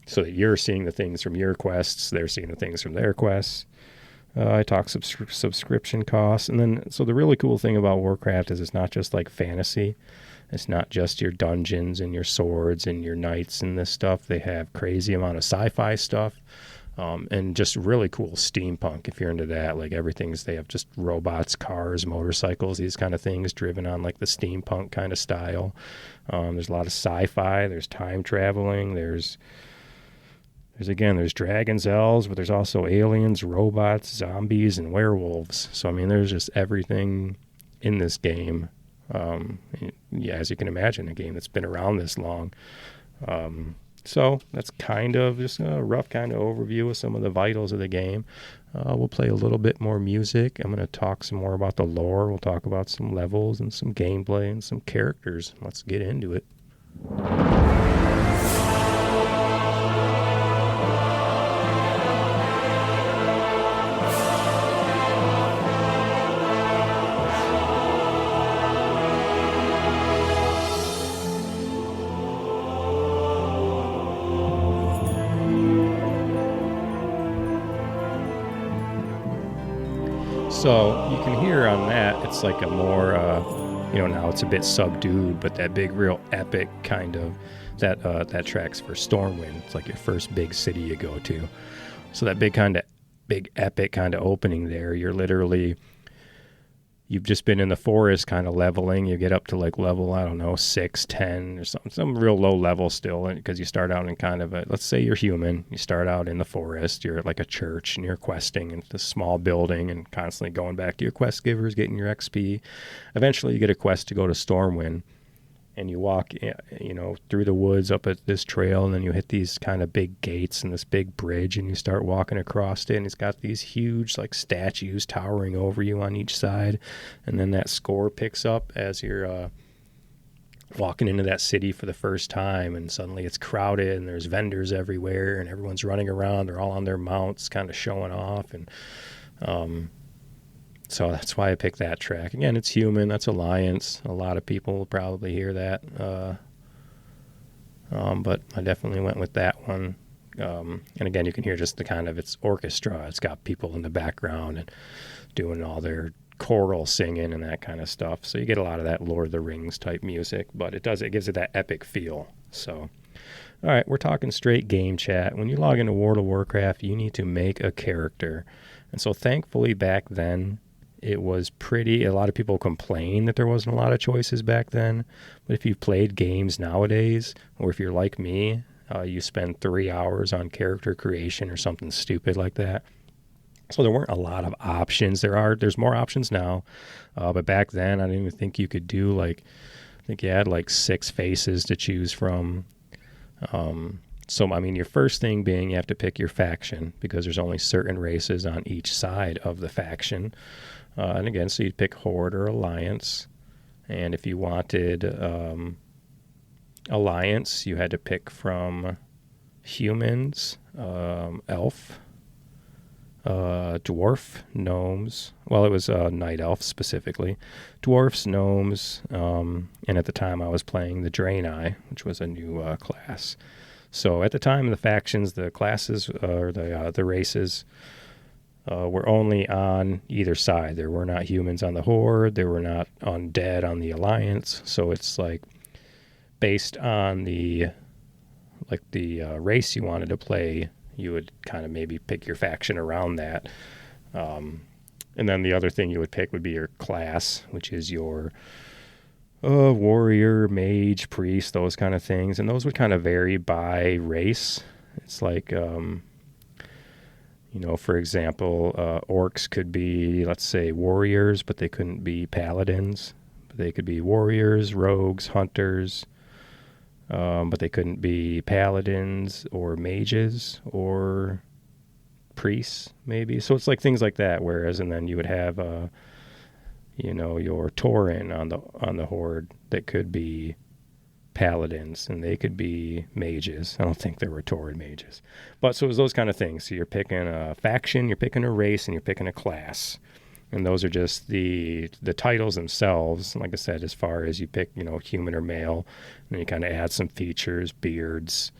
so that you're seeing the things from your quests, they're seeing the things from their quests. I talk subscription costs. And then, so the really cool thing about Warcraft is it's not just like fantasy. It's not just your dungeons and your swords and your knights and this stuff. They have crazy amount of sci-fi stuff, and just really cool steampunk if you're into that. Like they have just robots, cars, motorcycles, these kind of things driven on like the steampunk kind of style. There's a lot of sci-fi. There's time traveling. There's dragons, elves, but there's also aliens, robots, zombies, and werewolves. So, I mean, there's just everything in this game. As you can imagine, a game that's been around this long. So that's kind of just a rough kind of overview of some of the vitals of the game. We'll play a little bit more music. I'm going to talk some more about the lore. We'll talk about some levels and some gameplay and some characters. Let's get into it. So you can hear on that, it's like a more, now it's a bit subdued, but that big, real epic kind of, that track's for Stormwind. It's like your first big city you go to. So that big epic kind of opening there, you've just been in the forest kind of leveling. You get up to like level, 6, 10 or something, some real low level still, because you start out in kind of let's say you're human. You start out in the forest. You're at like a church and you're questing in this small building and constantly going back to your quest givers, getting your XP. Eventually you get a quest to go to Stormwind, and you walk, through the woods up at this trail, and then you hit these kind of big gates and this big bridge, and you start walking across it, and it's got these huge like statues towering over you on each side, and then that score picks up as you're walking into that city for the first time, and suddenly it's crowded, and there's vendors everywhere, and everyone's running around. They're all on their mounts, kind of showing off, and so that's why I picked that track. Again, it's human. That's Alliance. A lot of people will probably hear that. But I definitely went with that one. And again, you can hear just the kind of, it's orchestra. It's got people in the background and doing all their choral singing and that kind of stuff. So you get a lot of that Lord of the Rings type music, but it gives it that epic feel. So, all right, we're talking straight game chat. When you log into World of Warcraft, you need to make a character. And so thankfully back then, it was a lot of people complain that there wasn't a lot of choices back then. But if you've played games nowadays, or if you're like me, you spend 3 hours on character creation or something stupid like that. So there weren't a lot of options. There's more options now. But back then, I didn't even think you could do I think you had 6 faces to choose from. So, I mean, your first thing being you have to pick your faction, because there's only certain races on each side of the faction. And again, so you'd pick Horde or Alliance. And if you wanted Alliance, you had to pick from humans, elf, dwarf, gnomes. Well, it was night elf specifically. Dwarfs, gnomes, and at the time I was playing the Draenei, which was a new class. So at the time, the factions, the classes, or the races, were only on either side. There were not humans on the Horde. There were not undead on the Alliance. So it's like based on the race you wanted to play, you would kind of maybe pick your faction around that. And then the other thing you would pick would be your class, which is your warrior, mage, priest, those kind of things. And those would kind of vary by race. It's like, for example, orcs could be, let's say, warriors, but they couldn't be paladins. They could be warriors, rogues, hunters, but they couldn't be paladins or mages or priests, maybe. So it's like things like that. Whereas, and then you would have, your Tauren on the Horde that could be paladins, and they could be mages. I don't think there were Tauren mages, but so it was those kind of things. So you're picking a faction, you're picking a race, and you're picking a class. And those are just the titles themselves. Like I said, as far as you pick, human or male, and then you kind of add some features, beards,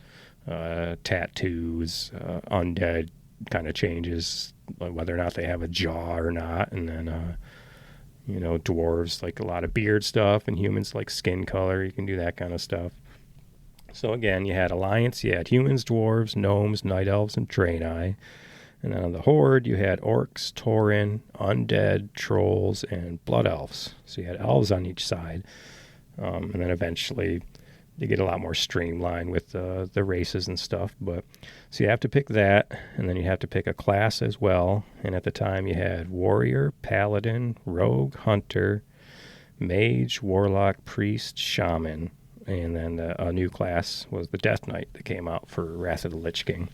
tattoos, undead kind of changes, like whether or not they have a jaw or not. And then, dwarves like a lot of beard stuff, and humans like skin color. You can do that kind of stuff. So again, you had Alliance, you had humans, dwarves, gnomes, night elves, and Draenei. And then on the Horde, you had orcs, Tauren, undead, trolls, and blood elves. So you had elves on each side. And then eventually you get a lot more streamlined with the races and stuff. But so you have to pick that, and then you have to pick a class as well. And at the time you had warrior, paladin, rogue, hunter, mage, warlock, priest, shaman. And then a new class was the Death Knight that came out for Wrath of the Lich King.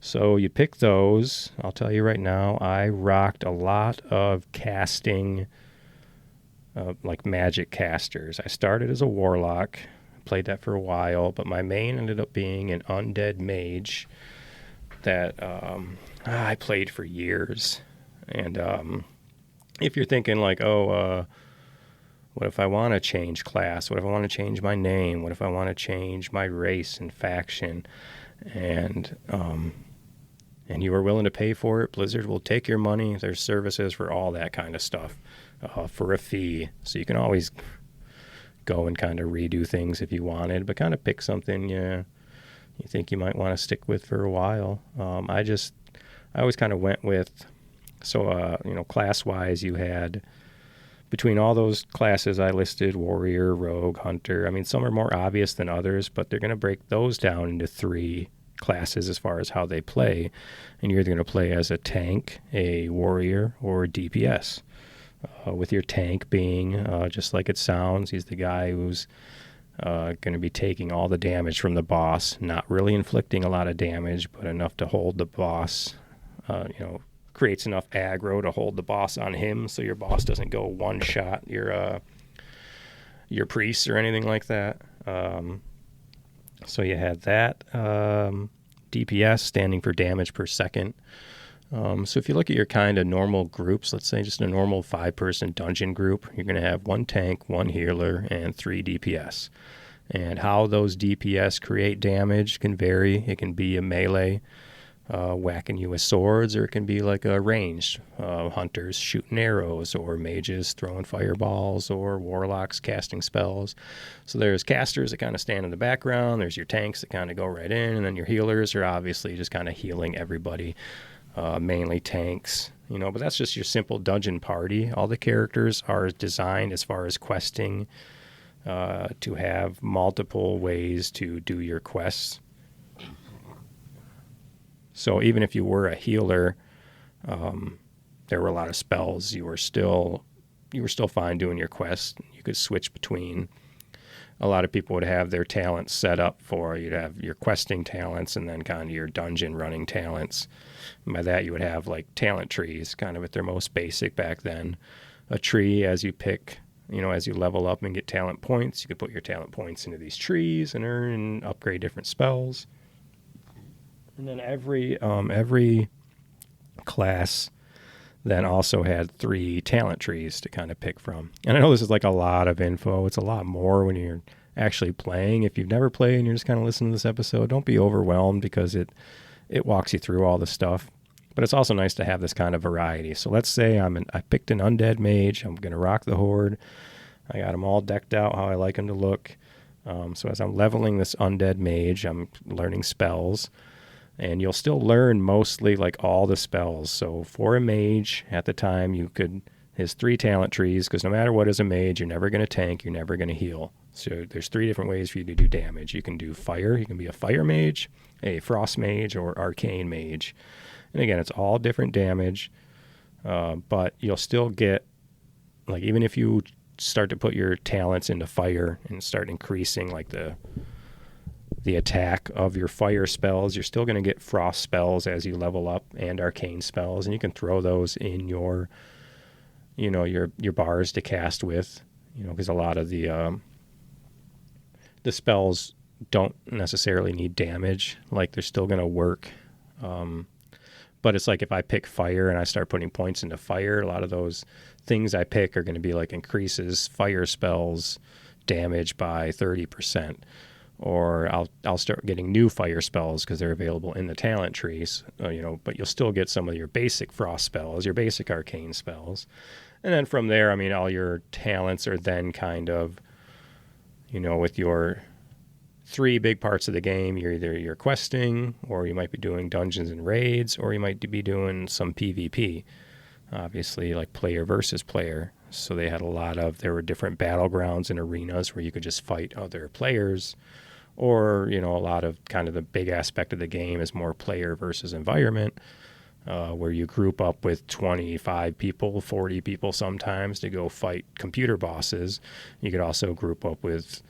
So you pick those. I'll tell you right now, I rocked a lot of casting, like magic casters. I started as a warlock, played that for a while, but my main ended up being an undead mage that I played for years. And if you're thinking like, what if I want to change class? What if I want to change my name? What if I want to change my race and faction? And you are willing to pay for it, Blizzard will take your money. There's services for all that kind of stuff for a fee. So you can always go and kind of redo things if you wanted, but kind of pick something you think you might want to stick with for a while. I always kind of went with, class-wise, you had, between all those classes I listed, warrior, rogue, hunter. I mean, some are more obvious than others, but they're going to break those down into 3 classes as far as how they play. And you're either going to play as a tank, a warrior, or a DPS. With your tank being, just like it sounds, he's the guy who's going to be taking all the damage from the boss, not really inflicting a lot of damage, but enough to hold the boss, creates enough aggro to hold the boss on him, so your boss doesn't go one-shot your priests or anything like that. So you had that. DPS, standing for damage per second. So if you look at your kind of normal groups, let's say just a normal 5-person dungeon group, you're going to have 1 tank, 1 healer, and 3 DPS. And how those DPS create damage can vary. It can be a melee, whacking you with swords, or it can be like a ranged hunters shooting arrows, or mages throwing fireballs, or warlocks casting spells. So there's casters that kind of stand in the background, there's your tanks that kind of go right in, and then your healers are obviously just kind of healing everybody, mainly tanks, but that's just your simple dungeon party. All the characters are designed as far as questing to have multiple ways to do your quests. So even if you were a healer, there were a lot of spells. You were still fine doing your quest. You could switch between. A lot of people would have their talents set up for, you'd have your questing talents and then kind of your dungeon running talents. And by that you would have like talent trees, kind of at their most basic back then. A tree, as you pick, as you level up and get talent points, you could put your talent points into these trees and earn and upgrade different spells. And then every class then also had 3 talent trees to kind of pick from. And I know this is like a lot of info. It's a lot more when you're actually playing. If you've never played and you're just kind of listening to this episode, don't be overwhelmed because it walks you through all the stuff. But it's also nice to have this kind of variety. So let's say I picked an undead mage. I'm going to rock the horde. I got them all decked out how I like them to look. So as I'm leveling this undead mage, I'm learning spells. And you'll still learn mostly like all the spells. So for a mage at the time, his 3 talent trees, because no matter what as a mage, you're never going to tank, you're never going to heal. So there's 3 different ways for you to do damage. You can do fire, you can be a fire mage, a frost mage, or arcane mage. And again, it's all different damage, but you'll still get, like, even if you start to put your talents into fire and start increasing like the attack of your fire spells, you're still going to get frost spells as you level up and arcane spells, and you can throw those in your bars to cast with, because a lot of the spells don't necessarily need damage. Like, they're still going to work. But it's like if I pick fire and I start putting points into fire, a lot of those things I pick are going to be like increases fire spells damage by 30%. Or I'll start getting new fire spells because they're available in the talent trees, but you'll still get some of your basic frost spells, your basic arcane spells. And then from there, all your talents are then kind of, with your 3 big parts of the game, you're questing, or you might be doing dungeons and raids, or you might be doing some PvP, obviously, like player versus player. So there were different battlegrounds and arenas where you could just fight other players, or, a lot of kind of the big aspect of the game is more player versus environment, where you group up with 25 people, 40 people sometimes to go fight computer bosses. You could also group up with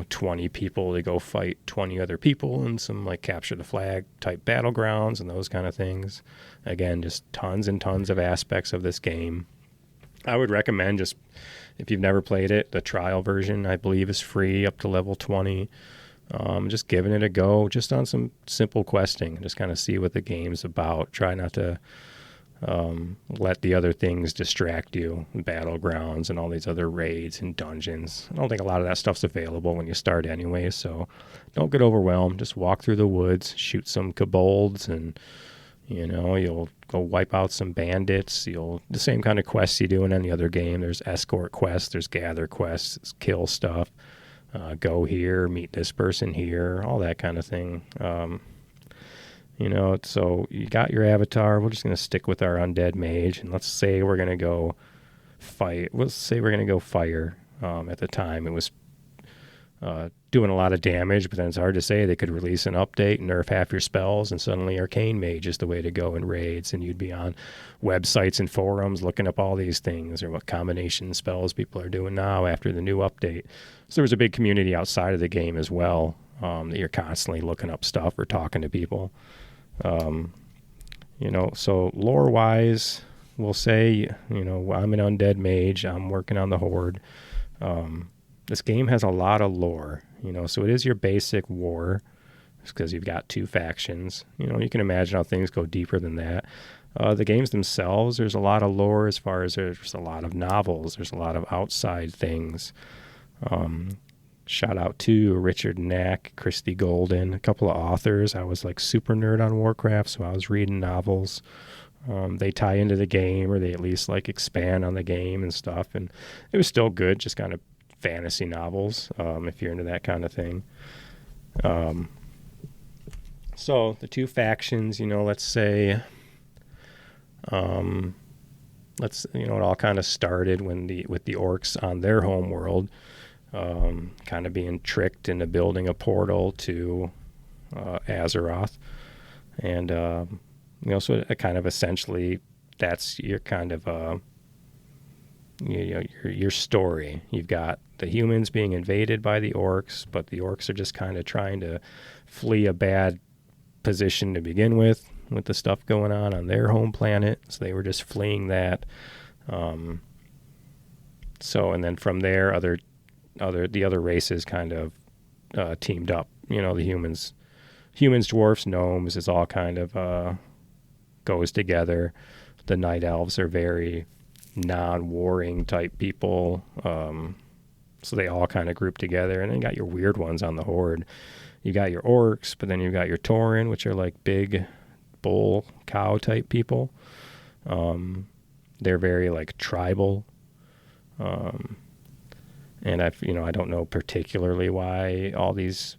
20 people to go fight 20 other people in some like capture the flag type battlegrounds and those kind of things. Again, just tons and tons of aspects of this game. I would recommend, just if you've never played it, the trial version, I believe, is free up to level 20. Just giving it a go, just on some simple questing, just kind of see what the game's about. Try not to let the other things distract you, battlegrounds and all these other raids and dungeons. I don't think a lot of that stuff's available when you start anyway, so don't get overwhelmed. Just walk through the woods, shoot some kobolds, and you'll go wipe out some bandits. The same kind of quests you do in any other game. There's escort quests, there's gather quests, kill stuff, go here, meet this person here, all that kind of thing. So you got your avatar. We're just going to stick with our undead mage, and let's say we're going to go fight. Let's say we're going to go fire. At the time, it was doing a lot of damage, but then it's hard to say. They could release an update and nerf half your spells, and suddenly arcane mage is the way to go in raids, and you'd be on websites and forums looking up all these things, or what combination spells people are doing now after the new update. So there was a big community outside of the game as well, that you're constantly looking up stuff or talking to people. So lore-wise, we'll say, I'm an undead mage. I'm working on the horde. This game has a lot of lore, so it is your basic war, because you've got 2 factions. You can imagine how things go deeper than that. The games themselves, there's a lot of lore as far as there's a lot of novels. There's a lot of outside things. Shout out to Richard Knack, Christy Golden, a couple of authors. I was like super nerd on Warcraft, so I was reading novels. They tie into the game, or they at least like expand on the game and stuff. And it was still good, just kind of fantasy novels, if you're into that kind of thing. So the 2 factions, let's say, it all kind of started with the orcs on their home world. Kind of being tricked into building a portal to Azeroth, and so it kind of essentially that's your kind of your story. You've got the humans being invaded by the orcs, but the orcs are just kind of trying to flee a bad position to begin with the stuff going on their home planet. So they were just fleeing that. And then from there, the other races kind of teamed up. The humans, dwarfs, gnomes is all kind of goes together. The night elves are very non-warring type people, so they all kind of group together. And then you got your weird ones on the horde. You got your orcs, but then you got your tauren, which are like big bull, cow type people. They're very like tribal. And I don't know particularly why all these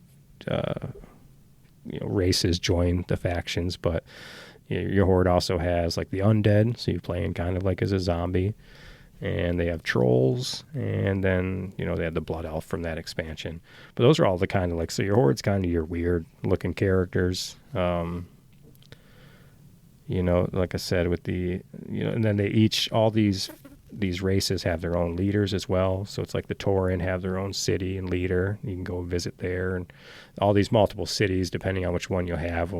races join the factions, but your horde also has like the undead, so you're playing kind of like as a zombie, and they have trolls, and then they have the blood elf from that expansion. But those are all the kind of like, so your horde's kind of your weird looking characters. Like I said, with the and then they each, all these races have their own leaders as well. So it's like the Tauren have their own city and leader. You can go visit there, and all these multiple cities, depending on which one you have,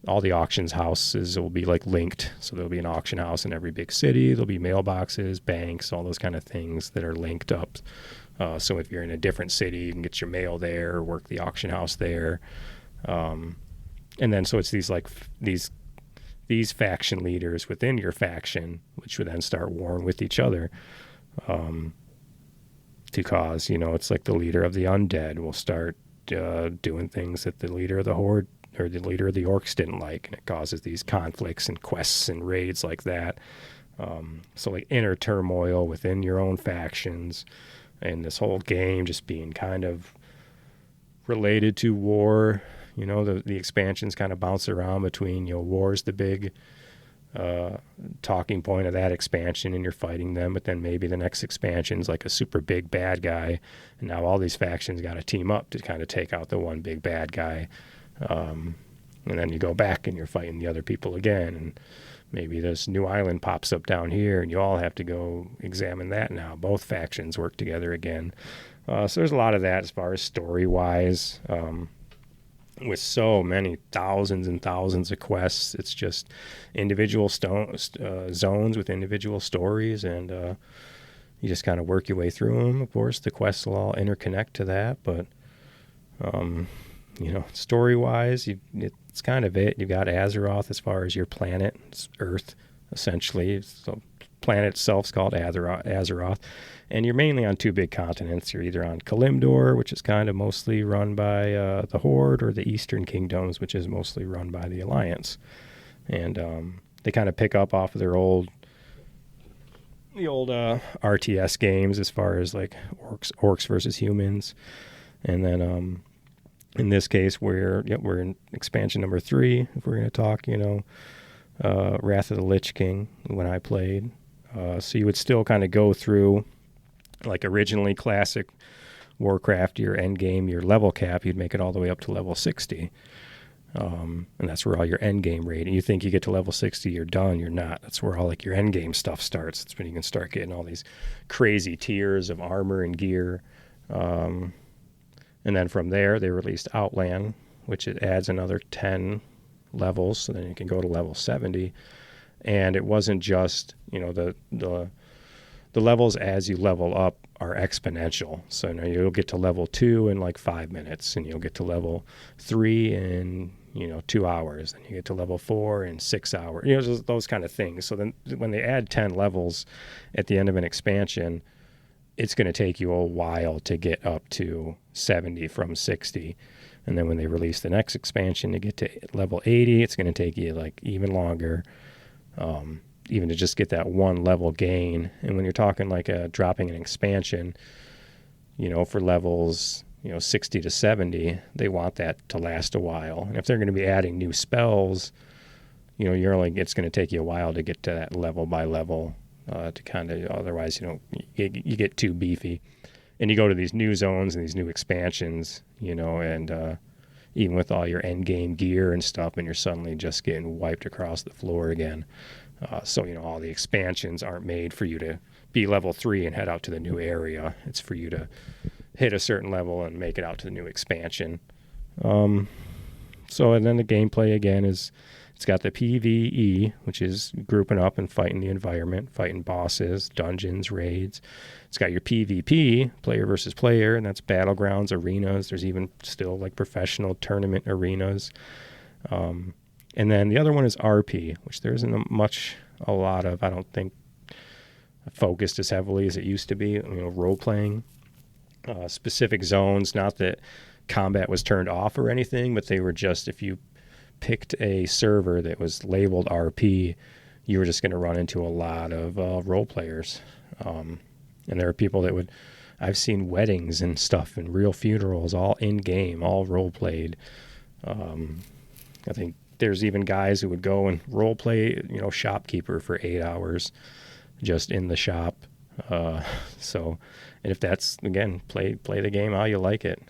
all the auctions houses will be like linked. So there'll be an auction house in every big city. There'll be mailboxes, banks, all those kind of things that are linked up. So if you're in a different city, you can get your mail there, or work the auction house there. And then so it's these faction leaders within your faction, which would then start warring with each other, to cause, it's like the leader of the undead will start doing things that the leader of the horde or the leader of the orcs didn't like, and it causes these conflicts and quests and raids like that. So like inner turmoil within your own factions, and this whole game just being kind of related to war. The expansions kind of bounce around between, war's the big talking point of that expansion, and you're fighting them, but then maybe the next expansion's like a super big bad guy, and now all these factions got to team up to kind of take out the one big bad guy. And then you go back and you're fighting the other people again, and maybe this new island pops up down here, and you all have to go examine that now. Both factions work together again. So there's a lot of that as far as story-wise. With so many thousands and thousands of quests, it's just individual zones with individual stories, and you just kind of work your way through them. Of course, the quests will all interconnect to that, but story-wise, it's kind of it. You've got Azeroth as far as your planet. It's Earth, essentially. So planet itself's called Azeroth. And you're mainly on two big continents. You're either on Kalimdor, which is kind of mostly run by the Horde, or the Eastern Kingdoms, which is mostly run by the Alliance. And they kind of pick up off of the old RTS games as far as like orcs versus humans. And then in this case, we're in expansion number 3, if we're going to talk, Wrath of the Lich King, when I played. So you would still kind of go through, like originally classic Warcraft, your end game, your level cap, you'd make it all the way up to level 60. And that's where all your end game rating. You think you get to level 60, you're done. You're not. That's where all like your end game stuff starts. That's when you can start getting all these crazy tiers of armor and gear. And then from there, they released Outland, which it adds another 10 levels. So then you can go to level 70. And it wasn't just, the levels as you level up are exponential. So now you'll get to level 2 in like 5 minutes, and you'll get to level 3 in 2 hours, and you get to level 4 in 6 hours. Just those kind of things. So then when they add 10 levels at the end of an expansion, it's going to take you a while to get up to 70 from 60. And then when they release the next expansion to get to level 80, it's going to take you like even longer. Even to just get that one level gain. And when you're talking like dropping an expansion, for levels, 60 to 70, they want that to last a while. And if they're going to be adding new spells, it's going to take you a while to get to that level by level, to kind of, otherwise, you get too beefy. And you go to these new zones and these new expansions, and even with all your end game gear and stuff, and you're suddenly just getting wiped across the floor again. So, all the expansions aren't made for you to be level 3 and head out to the new area. It's for you to hit a certain level and make it out to the new expansion. And then the gameplay, again, it's got the PvE, which is grouping up and fighting the environment, fighting bosses, dungeons, raids. It's got your PvP, player versus player, and that's battlegrounds, arenas. There's even still like professional tournament arenas. And then the other one is RP, which there isn't a lot of, I don't think, focused as heavily as it used to be, role-playing. Specific zones, not that combat was turned off or anything, but they were just, if you picked a server that was labeled RP, you were just going to run into a lot of role players. And there are people that would, I've seen weddings and stuff and real funerals, all in game, all role played. I think there's even guys who would go and role play, shopkeeper for 8 hours just in the shop. And if that's, again, play the game how you like it.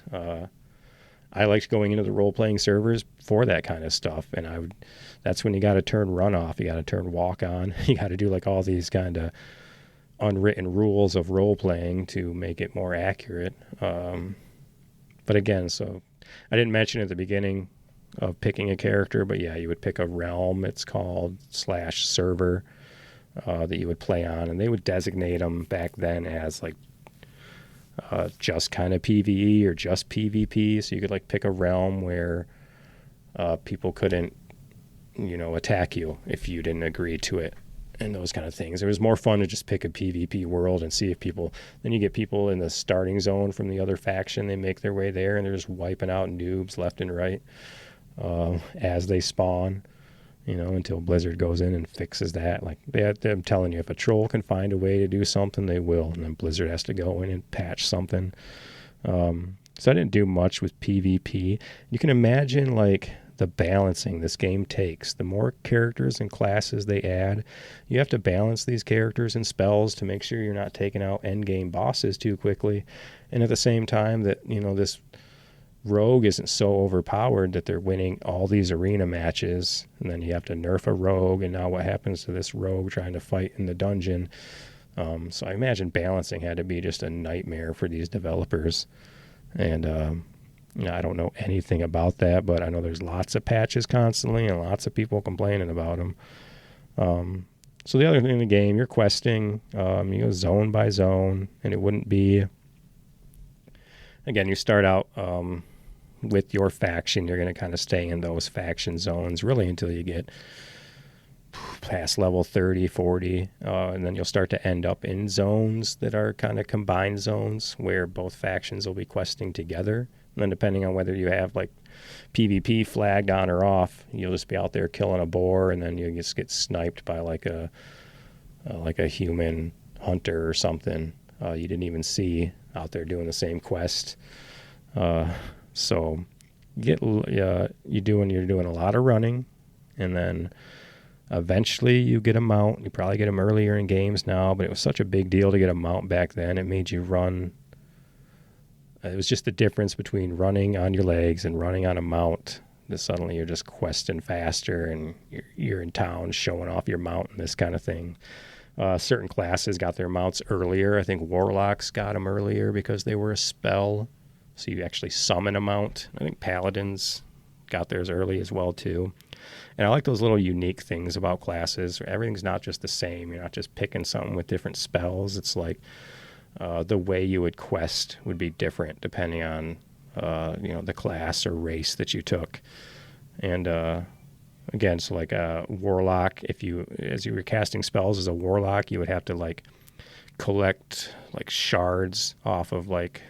I liked going into the role-playing servers for that kind of stuff, and that's when you got to turn run off, you got to turn walk on, you got to do like all these kind of unwritten rules of role-playing to make it more accurate. But again, so I didn't mention at the beginning of picking a character, but yeah, you would pick a realm, it's called, /server, that you would play on, and they would designate them back then as like just kind of PvE or just PvP. So you could like pick a realm where people couldn't, attack you if you didn't agree to it and those kind of things. It was more fun to just pick a PvP world and see if then you get people in the starting zone from the other faction, they make their way there and they're just wiping out noobs left and right as they spawn. Until Blizzard goes in and fixes that. Like I'm telling you, if a troll can find a way to do something, they will. And then Blizzard has to go in and patch something. So I didn't do much with PvP. You can imagine like the balancing this game takes. The more characters and classes they add, you have to balance these characters and spells to make sure you're not taking out endgame bosses too quickly. And at the same time that, this rogue isn't so overpowered that they're winning all these arena matches, and then you have to nerf a rogue, and now what happens to this rogue trying to fight in the dungeon? So I imagine balancing had to be just a nightmare for these developers. And I don't know anything about that, but I know there's lots of patches constantly and lots of people complaining about them. So the other thing in the game, you're questing, you go zone by zone, and it wouldn't be... Again, you start out with your faction. You're going to kind of stay in those faction zones really until you get past level 30, 40, and then you'll start to end up in zones that are kind of combined zones where both factions will be questing together. And then depending on whether you have like PvP flagged on or off, you'll just be out there killing a boar, and then you just get sniped by like a human hunter or something you didn't even see out there doing the same quest. So you're doing a lot of running, and then eventually you get a mount. You probably get them earlier in games now, but it was such a big deal to get a mount back then. It made you run. It was just the difference between running on your legs and running on a mount. That suddenly you're just questing faster, and you're in town showing off your mount and this kind of thing. Certain classes got their mounts earlier. I think warlocks got them earlier because they were a spell, so you actually summon a mount. I think paladins got theirs early as well too. And I like those little unique things about classes. Everything's not just the same. You're not just picking something with different spells. It's like the way you would quest would be different depending on the class or race that you took. And again, so like a warlock, as you were casting spells as a warlock, you would have to like collect like shards off of like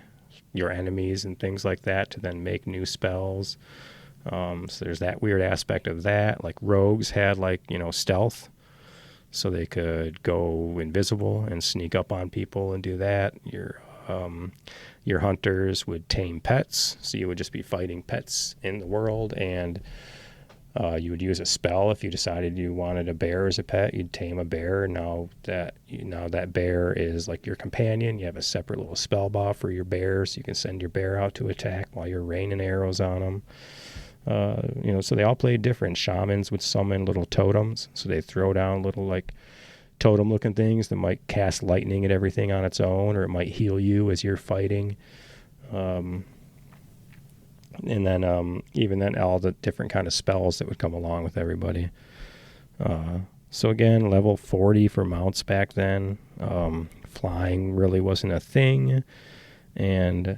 your enemies and things like that to then make new spells. So there's that weird aspect of that. Like rogues had like, stealth, so they could go invisible and sneak up on people and do that. Your hunters would tame pets, so you would just be fighting pets in the world, and you would use a spell if you decided you wanted a bear as a pet. You'd tame a bear. Now that bear is like your companion. You have a separate little spell buff for your bear, so you can send your bear out to attack while you're raining arrows on them. So they all played different. Shamans would summon little totems, so they throw down little like totem-looking things that might cast lightning at everything on its own, or it might heal you as you're fighting. And then even then, all the different kind of spells that would come along with everybody. So again, level 40 for mounts back then. Flying really wasn't a thing, and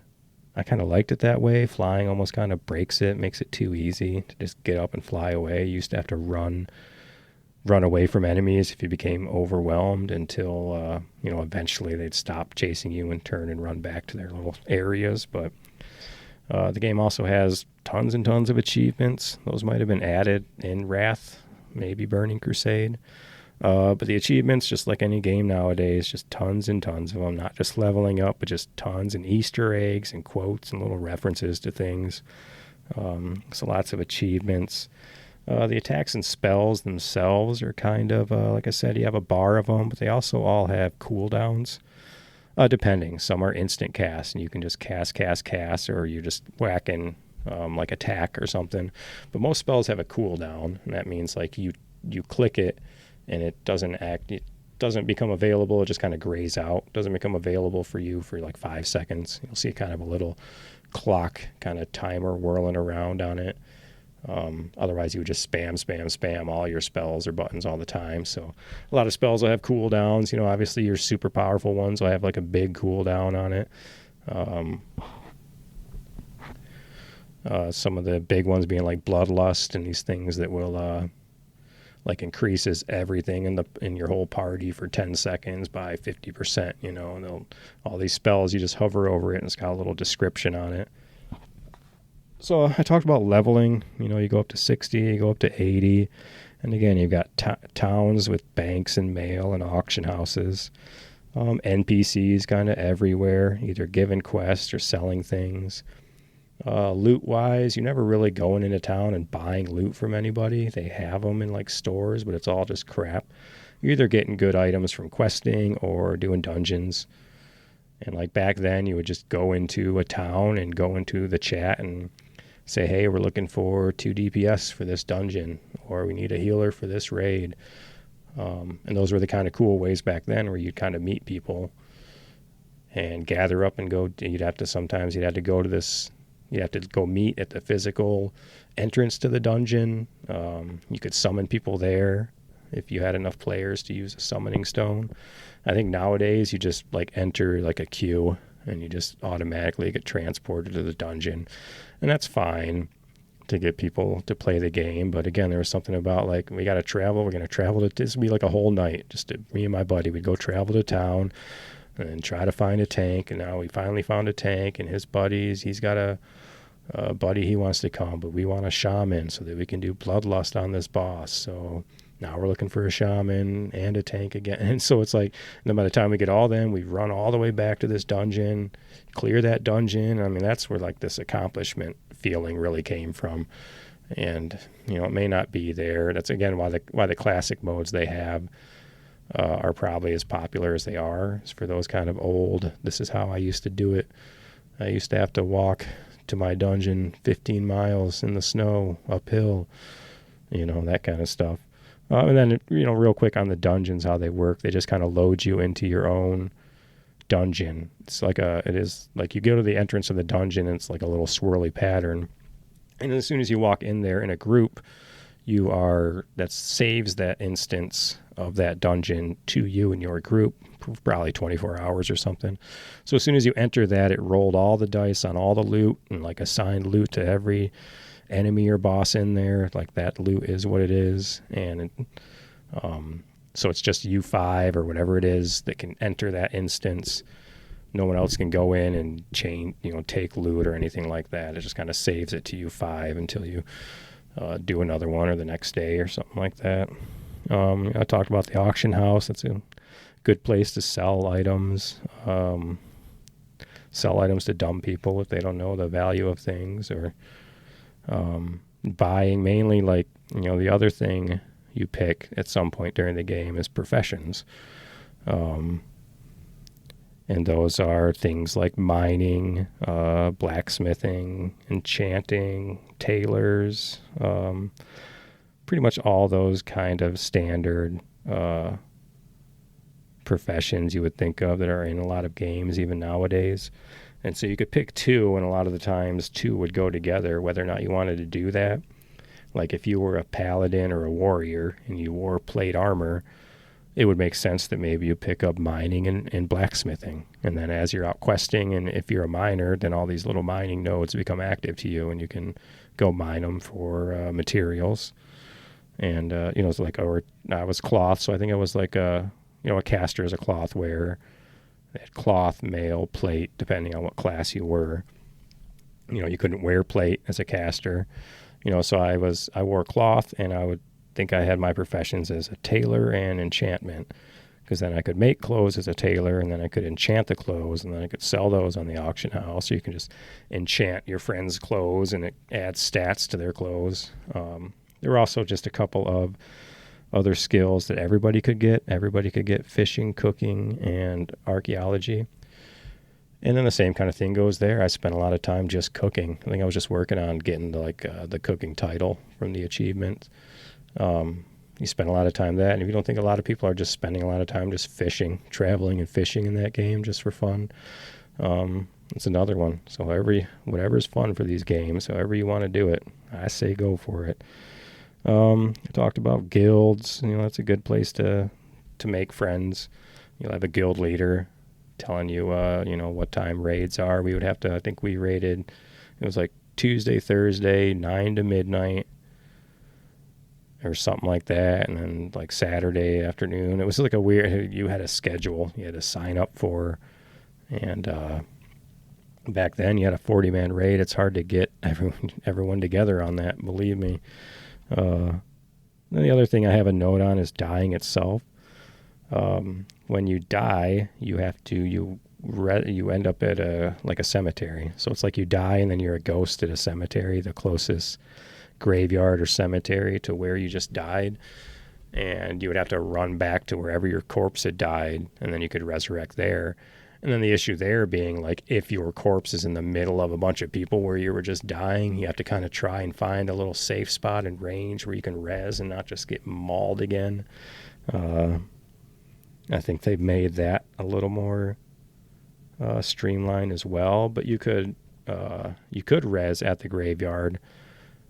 I kind of liked it that way. Flying almost kind of breaks it, makes it too easy to just get up and fly away. You used to have to run away from enemies if you became overwhelmed until, eventually they'd stop chasing you and turn and run back to their little areas. But The game also has tons and tons of achievements. Those might have been added in Wrath, maybe Burning Crusade. But the achievements, just like any game nowadays, just tons and tons of them. Not just leveling up, but just tons and Easter eggs and quotes and little references to things. So lots of achievements. The attacks and spells themselves are kind of, like I said, you have a bar of them, but they also all have cooldowns. Depending. Some are instant cast, and you can just cast, or you're just whacking like attack or something. But most spells have a cooldown, and that means like you click it, and it doesn't become available. It just kind of grays out. It doesn't become available for you for like 5 seconds. You'll see kind of a little clock kind of timer whirling around on it. Otherwise, you would just spam all your spells or buttons all the time. So a lot of spells will have cooldowns. Obviously your super powerful ones will have like a big cooldown on it. Some of the big ones being like Bloodlust and these things that will like increases everything in your whole party for 10 seconds by 50%. And all these spells, you just hover over it and it's got a little description on it. So I talked about leveling. You go up to 60, you go up to 80. And again, you've got towns with banks and mail and auction houses. NPCs kind of everywhere, either giving quests or selling things. Loot-wise, you're never really going into town and buying loot from anybody. They have them in like stores, but it's all just crap. You're either getting good items from questing or doing dungeons. And like back then, you would just go into a town and go into the chat and say, hey, we're looking for 2 DPS for this dungeon, or we need a healer for this raid. And those were the kind of cool ways back then where you'd kind of meet people and gather up and go. You'd have to go meet at the physical entrance to the dungeon. You could summon people there if you had enough players to use a summoning stone. I think nowadays you just like enter like a queue and you just automatically get transported to the dungeon. And that's fine to get people to play the game. But again, there was something about like, we got to travel. We're going to travel to, this would be like a whole night. Me and my buddy, we'd go travel to town and try to find a tank. And now we finally found a tank, and his buddies, he's got a buddy, he wants to come, but we want a shaman so that we can do bloodlust on this boss. So now we're looking for a shaman and a tank again. And so it's like, and by the time we get all them, we run all the way back to this dungeon, clear that dungeon. I mean, that's where like this accomplishment feeling really came from. And, it may not be there. That's again why the classic modes they have are probably as popular as they are. It's for those kind of old, this is how I used to do it. I used to have to walk to my dungeon 15 miles in the snow, uphill, that kind of stuff. And then, real quick on the dungeons, how they work, they just kind of load you into your own dungeon. It is like you go to the entrance of the dungeon and it's like a little swirly pattern. And as soon as you walk in there in a group, that saves that instance of that dungeon to you and your group, probably 24 hours or something. So as soon as you enter that, it rolled all the dice on all the loot and like assigned loot to every enemy or boss in there. Like that loot is what it is. And so it's just you 5 or whatever it is that can enter that instance. No one else can go in and take loot or anything like that. It just kind of saves it to you 5 until you do another one or the next day or something like that. I talked about the auction house. That's a good place to sell items. Sell items to dumb people if they don't know the value of things, or buying mainly like, the other thing you pick at some point during the game is professions. And those are things like mining, blacksmithing, enchanting, tailors, pretty much all those kind of standard professions you would think of that are in a lot of games even nowadays. And so you could pick 2, and a lot of the times 2 would go together, whether or not you wanted to do that. Like if you were a paladin or a warrior and you wore plate armor, it would make sense that maybe you pick up mining and blacksmithing. And then as you're out questing, and if you're a miner, then all these little mining nodes become active to you, and you can go mine them for materials. And, it's like, or I was cloth, so I think it was like a caster is a cloth wearer. They had cloth, mail, plate, depending on what class you were. You couldn't wear plate as a caster. So I wore cloth, and I would think I had my professions as a tailor and enchantment, because then I could make clothes as a tailor, and then I could enchant the clothes, and then I could sell those on the auction house. So you can just enchant your friend's clothes, and it adds stats to their clothes. There were also just a couple of other skills that everybody could get. Everybody could get fishing, cooking, and archaeology. And then the same kind of thing goes there. I spent a lot of time just cooking. I think I was just working on getting the cooking title from the achievement. You spend a lot of time that, and if you don't think a lot of people are just spending a lot of time just fishing, traveling and fishing in that game just for fun, it's another one. So whatever's fun for these games, however you want to do it, I say go for it. I talked about guilds. That's a good place to make friends. You'll have a guild leader telling you, what time raids are. We would have to, I think we raided, it was like Tuesday, Thursday, 9 to midnight or something like that. And then like Saturday afternoon, it was like you had a schedule you had to sign up for. And back then you had a 40-man raid. It's hard to get everyone together on that, believe me. Then the other thing I have a note on is dying itself. When you die, you end up at a cemetery. So it's like you die and then you're a ghost at a cemetery, the closest graveyard or cemetery to where you just died. And you would have to run back to wherever your corpse had died, and then you could resurrect there. And then the issue there being, like, if your corpse is in the middle of a bunch of people where you were just dying, you have to kind of try and find a little safe spot and range where you can res and not just get mauled again. I think they've made that a little more streamlined as well. But you could res at the graveyard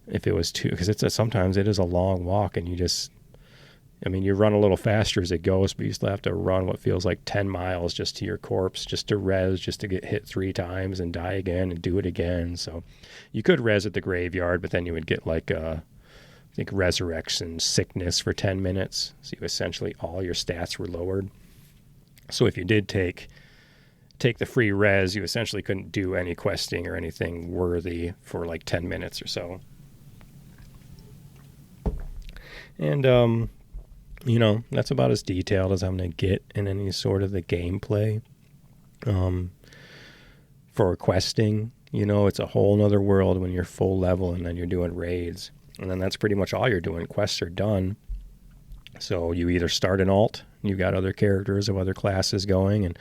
if it was too, because sometimes it is a long walk, and you run a little faster as it goes, but you still have to run what feels like 10 miles just to your corpse, just to res, just to get hit 3 times and die again and do it again. So you could res at the graveyard, but then you would get I think resurrection sickness for 10 minutes. So essentially all your stats were lowered. So if you did take the free res, you essentially couldn't do any questing or anything worthy for like 10 minutes or so. And, that's about as detailed as I'm going to get in any sort of the gameplay. For questing, it's a whole nother world when you're full level and then you're doing raids. And then that's pretty much all you're doing. Quests are done. So you either start an alt, you got other characters of other classes going, and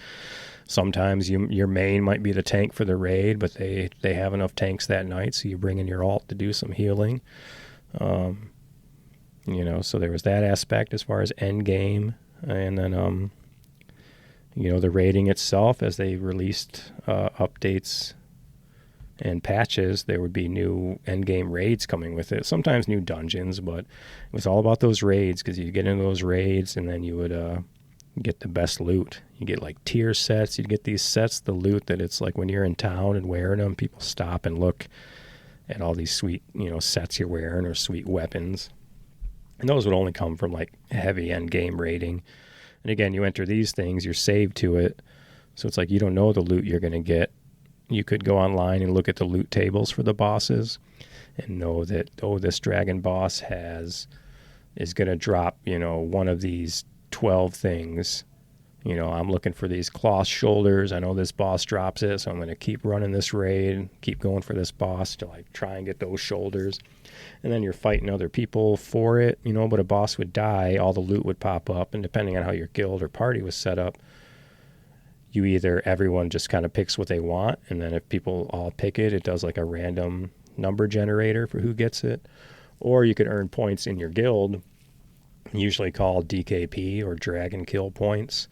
sometimes your main might be the tank for the raid, but they have enough tanks that night, so you bring in your alt to do some healing. So there was that aspect as far as end game. And then, the raiding itself, as they released updates and patches, there would be new end game raids coming with it. Sometimes new dungeons, but it was all about those raids, because you get into those raids and then you would get the best loot. You get like tier sets. You'd get these sets, the loot that it's like when you're in town and wearing them, people stop and look at all these sweet, sets you're wearing or sweet weapons. And those would only come from like heavy end game raiding. And again, you enter these things, you're saved to it. So it's like you don't know the loot you're going to get. You could go online and look at the loot tables for the bosses and know that, this dragon boss is going to drop, one of these 12 things. I'm looking for these cloth shoulders. I know this boss drops it, so I'm going to keep running this raid, keep going for this boss to like try and get those shoulders. And then you're fighting other people for it, but a boss would die, all the loot would pop up, and depending on how your guild or party was set up, everyone just kind of picks what they want, and then if people all pick it, it does like a random number generator for who gets it. Or you could earn points in your guild, usually called DKP or dragon kill points.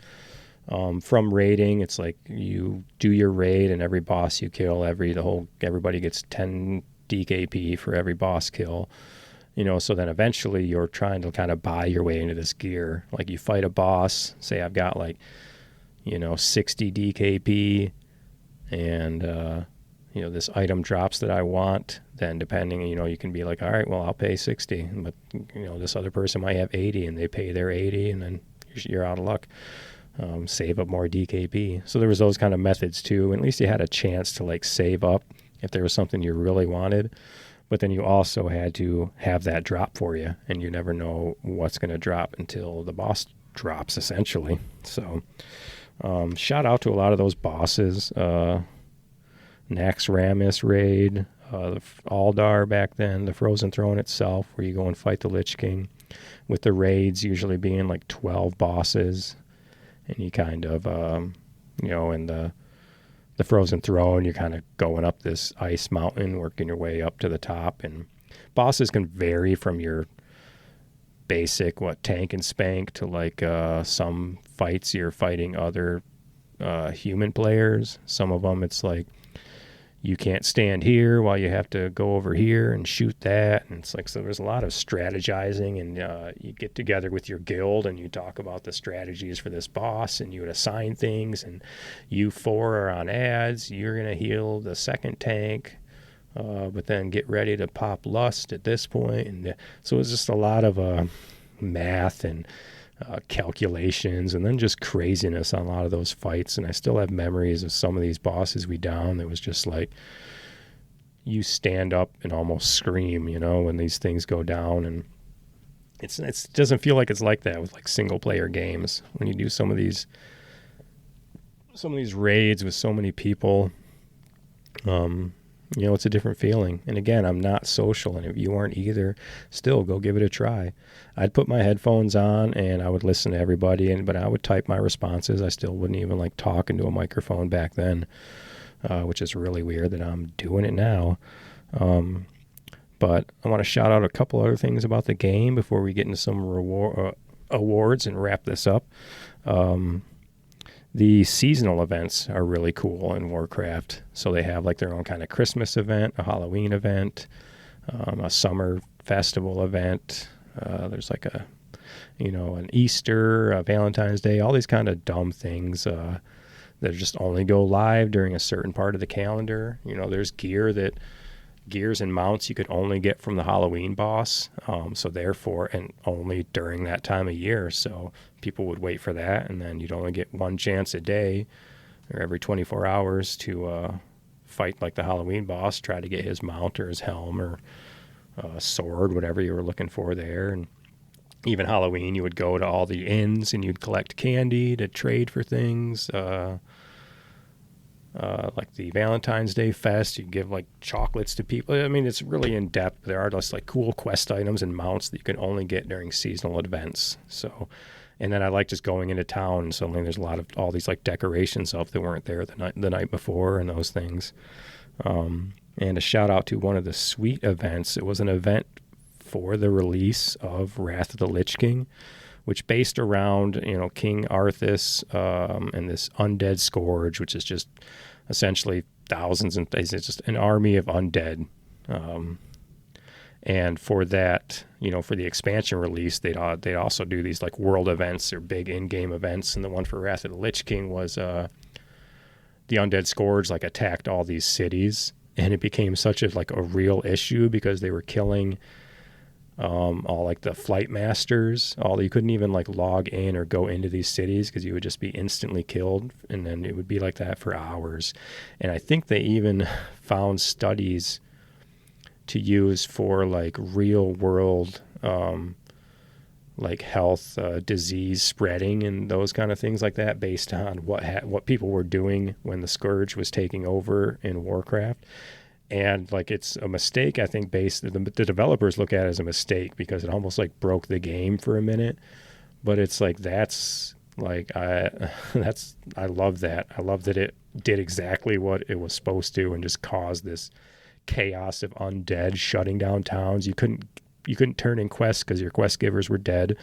From raiding, it's like you do your raid, and every boss you kill, everybody gets 10 DKP for every boss kill. So then eventually you're trying to kind of buy your way into this gear. Like you fight a boss, say I've got 60 DKP, and this item drops that I want, then depending, you can be like, all right, well, I'll pay 60, but this other person might have 80 and they pay their 80, and then you're out of luck. Save up more DKP. So there was those kind of methods too. At least you had a chance to like save up if there was something you really wanted. But then you also had to have that drop for you, and you never know what's going to drop until the boss drops, essentially. So shout out to a lot of those bosses. Naxxramas raid, the Aldar back then, the Frozen Throne itself, where you go and fight the Lich King, with the raids usually being like 12 bosses, and you kind of, in the Frozen Throne, you're kind of going up this ice mountain, working your way up to the top, and bosses can vary from your basic, tank and spank, to like some fights you're fighting other human players. Some of them it's like, you can't stand here while you have to go over here and shoot that. And it's like, so there's a lot of strategizing, and you get together with your guild and you talk about the strategies for this boss, and you would assign things, and you four are on ads. You're going to heal the second tank, but then get ready to pop lust at this point. And so it's just a lot of math and calculations, and then just craziness on a lot of those fights. And I still have memories of some of these bosses we downed that was just like, you stand up and almost scream, when these things go down. And it doesn't feel like it's like that with like single player games. When you do some of these raids with so many people, it's a different feeling. And again, I'm not social, and if you aren't either, still go give it a try. I'd put my headphones on and I would listen to everybody, but I would type my responses. I still wouldn't even like talk into a microphone back then, which is really weird that I'm doing it now. But I want to shout out a couple other things about the game before we get into some awards and wrap this up. The seasonal events are really cool in Warcraft. So they have like their own kind of Christmas event, a Halloween event, a summer festival event. There's like an Easter, a Valentine's Day, all these kind of dumb things that just only go live during a certain part of the calendar. There's gears and mounts you could only get from the Halloween boss. So therefore, and only during that time of year. So people would wait for that, and then you'd only get one chance a day or every 24 hours to fight like the Halloween boss, try to get his mount or his helm or sword, whatever you were looking for there. And even Halloween, you would go to all the inns and you'd collect candy to trade for things. Like the Valentine's Day Fest, you give like chocolates to people. I mean, it's really in depth. There are just like cool quest items and mounts that you can only get during seasonal events. So, and then I like just going into town, and suddenly there's a lot of all these like decorations up that weren't there the night before, and those things. And a shout out to one of the sweet events. It was an event for the release of Wrath of the Lich King, which based around, King Arthas and this undead scourge, which is just essentially thousands and it's just an army of undead. And for that, for the expansion release, they'd also do these like world events or big in-game events. And the one for Wrath of the Lich King was the undead scourge like attacked all these cities, and it became such a real issue because they were killing all like the flight masters. You couldn't even like log in or go into these cities because you would just be instantly killed, and then it would be like that for hours. And I think they even found studies to use for like real world like health, disease spreading and those kind of things like that, based on what people were doing when the Scourge was taking over in Warcraft. And like, it's a mistake, I think, the developers look at it as a mistake because it almost like broke the game for a minute. But it's like, I love that. I love that it did exactly what it was supposed to and just caused this chaos of undead shutting down towns. You couldn't turn in quests because your quest givers were dead.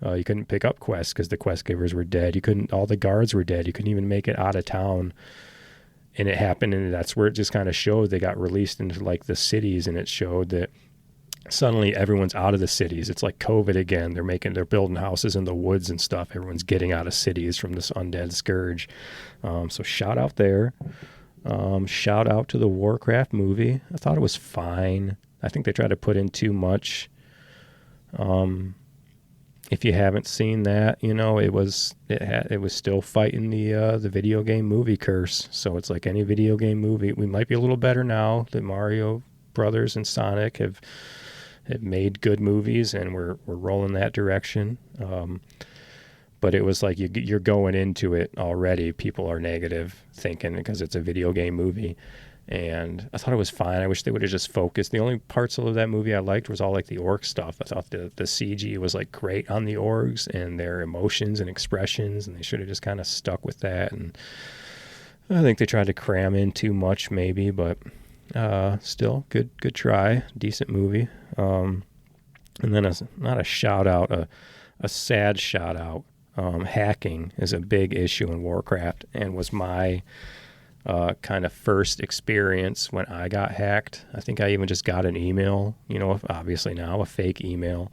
You couldn't pick up quests because the quest givers were dead. All the guards were dead. You couldn't even make it out of town. And it happened, and that's where it just kind of showed. They got released into like the cities, and it showed that suddenly everyone's out of the cities. It's like COVID again. They're building houses in the woods and stuff. Everyone's getting out of cities from this undead scourge. So shout out there. Shout out to the Warcraft movie. I thought it was fine. I think they tried to put in too much if you haven't seen that, it was still fighting the video game movie curse. So it's like any video game movie. We might be a little better now that Mario Brothers and Sonic have made good movies, and we're rolling that direction. But it was like you're going into it already. People are negative thinking because it's a video game movie. And I thought it was fine. I wish they would have just focused. The only parts of that movie I liked was all like the orc stuff. I thought the CG was like great on the orcs and their emotions and expressions, and they should have just kind of stuck with that. And I think they tried to cram in too much maybe, but still good try. Decent movie. And then not a shout out, a sad shout out. Hacking is a big issue in Warcraft and was my kind of first experience when I got hacked. I think I even just got an email, obviously now a fake email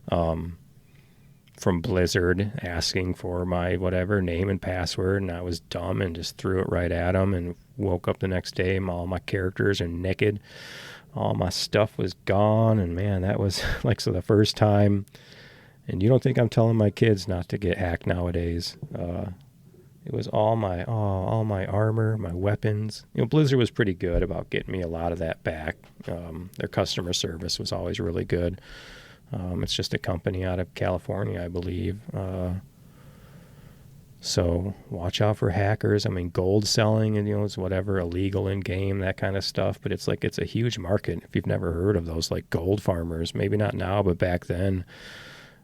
from Blizzard asking for my whatever name and password, and I was dumb and just threw it right at them and woke up the next day and all my characters are naked. All my stuff was gone, and man, that was like the first time. And you don't think I'm telling my kids not to get hacked nowadays. It was all my armor, my weapons. Blizzard was pretty good about getting me a lot of that back. Their customer service was always really good. It's just a company out of California, I believe. So watch out for hackers. I mean, gold selling and, it's whatever, illegal in game, that kind of stuff. But it's a huge market. If you've never heard of those, like gold farmers, maybe not now, but back then,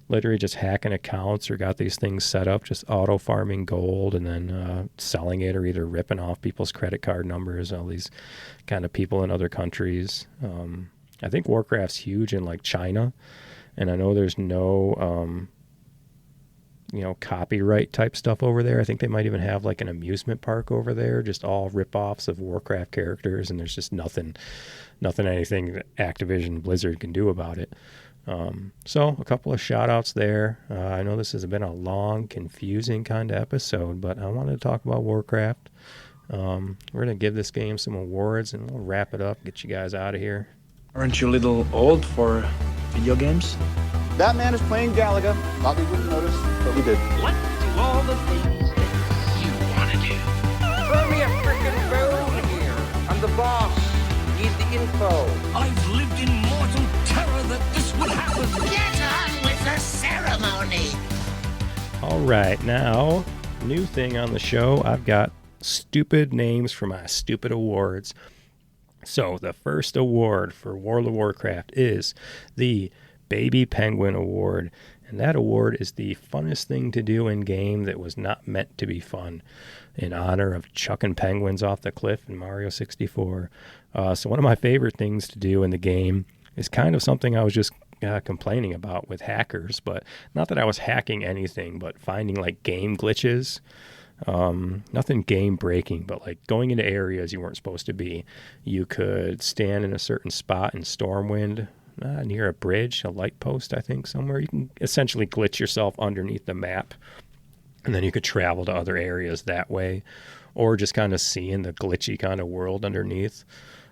literally just hacking accounts or got these things set up, just auto farming gold and then selling it or either ripping off people's credit card numbers, all these kind of people in other countries. I think Warcraft's huge in like China, and I know there's no, copyright type stuff over there. I think they might even have like an amusement park over there, just all rip-offs of Warcraft characters, and there's just nothing anything that Activision Blizzard can do about it. So a couple of shout outs there. I know this has been a long, confusing kind of episode, but I wanted to talk about Warcraft. We're going to give this game some awards and we'll wrap it up, get you guys out of here. Aren't you a little old for video games? That man is playing Galaga. Thought we wouldn't notice, but we did. What do all the things that you want to do? Throw me a frickin' phone here. I'm the boss. Need the info. I've lived in mortal terror that this would happen. Get on with the ceremony. All right, now, new thing on the show. I've got stupid names for my stupid awards. So the first award for World of Warcraft is the Baby Penguin Award. And that award is the funnest thing to do in game that was not meant to be fun, in honor of chucking penguins off the cliff in Mario 64. So one of my favorite things to do in the game is kind of something I was just complaining about with hackers, but not that I was hacking anything, but finding like game glitches. Nothing game breaking, but like going into areas you weren't supposed to be. You could stand in a certain spot in Stormwind, near a bridge, a light post, I think, somewhere. You can essentially glitch yourself underneath the map, and then you could travel to other areas that way, or just kind of seeing the glitchy kind of world underneath.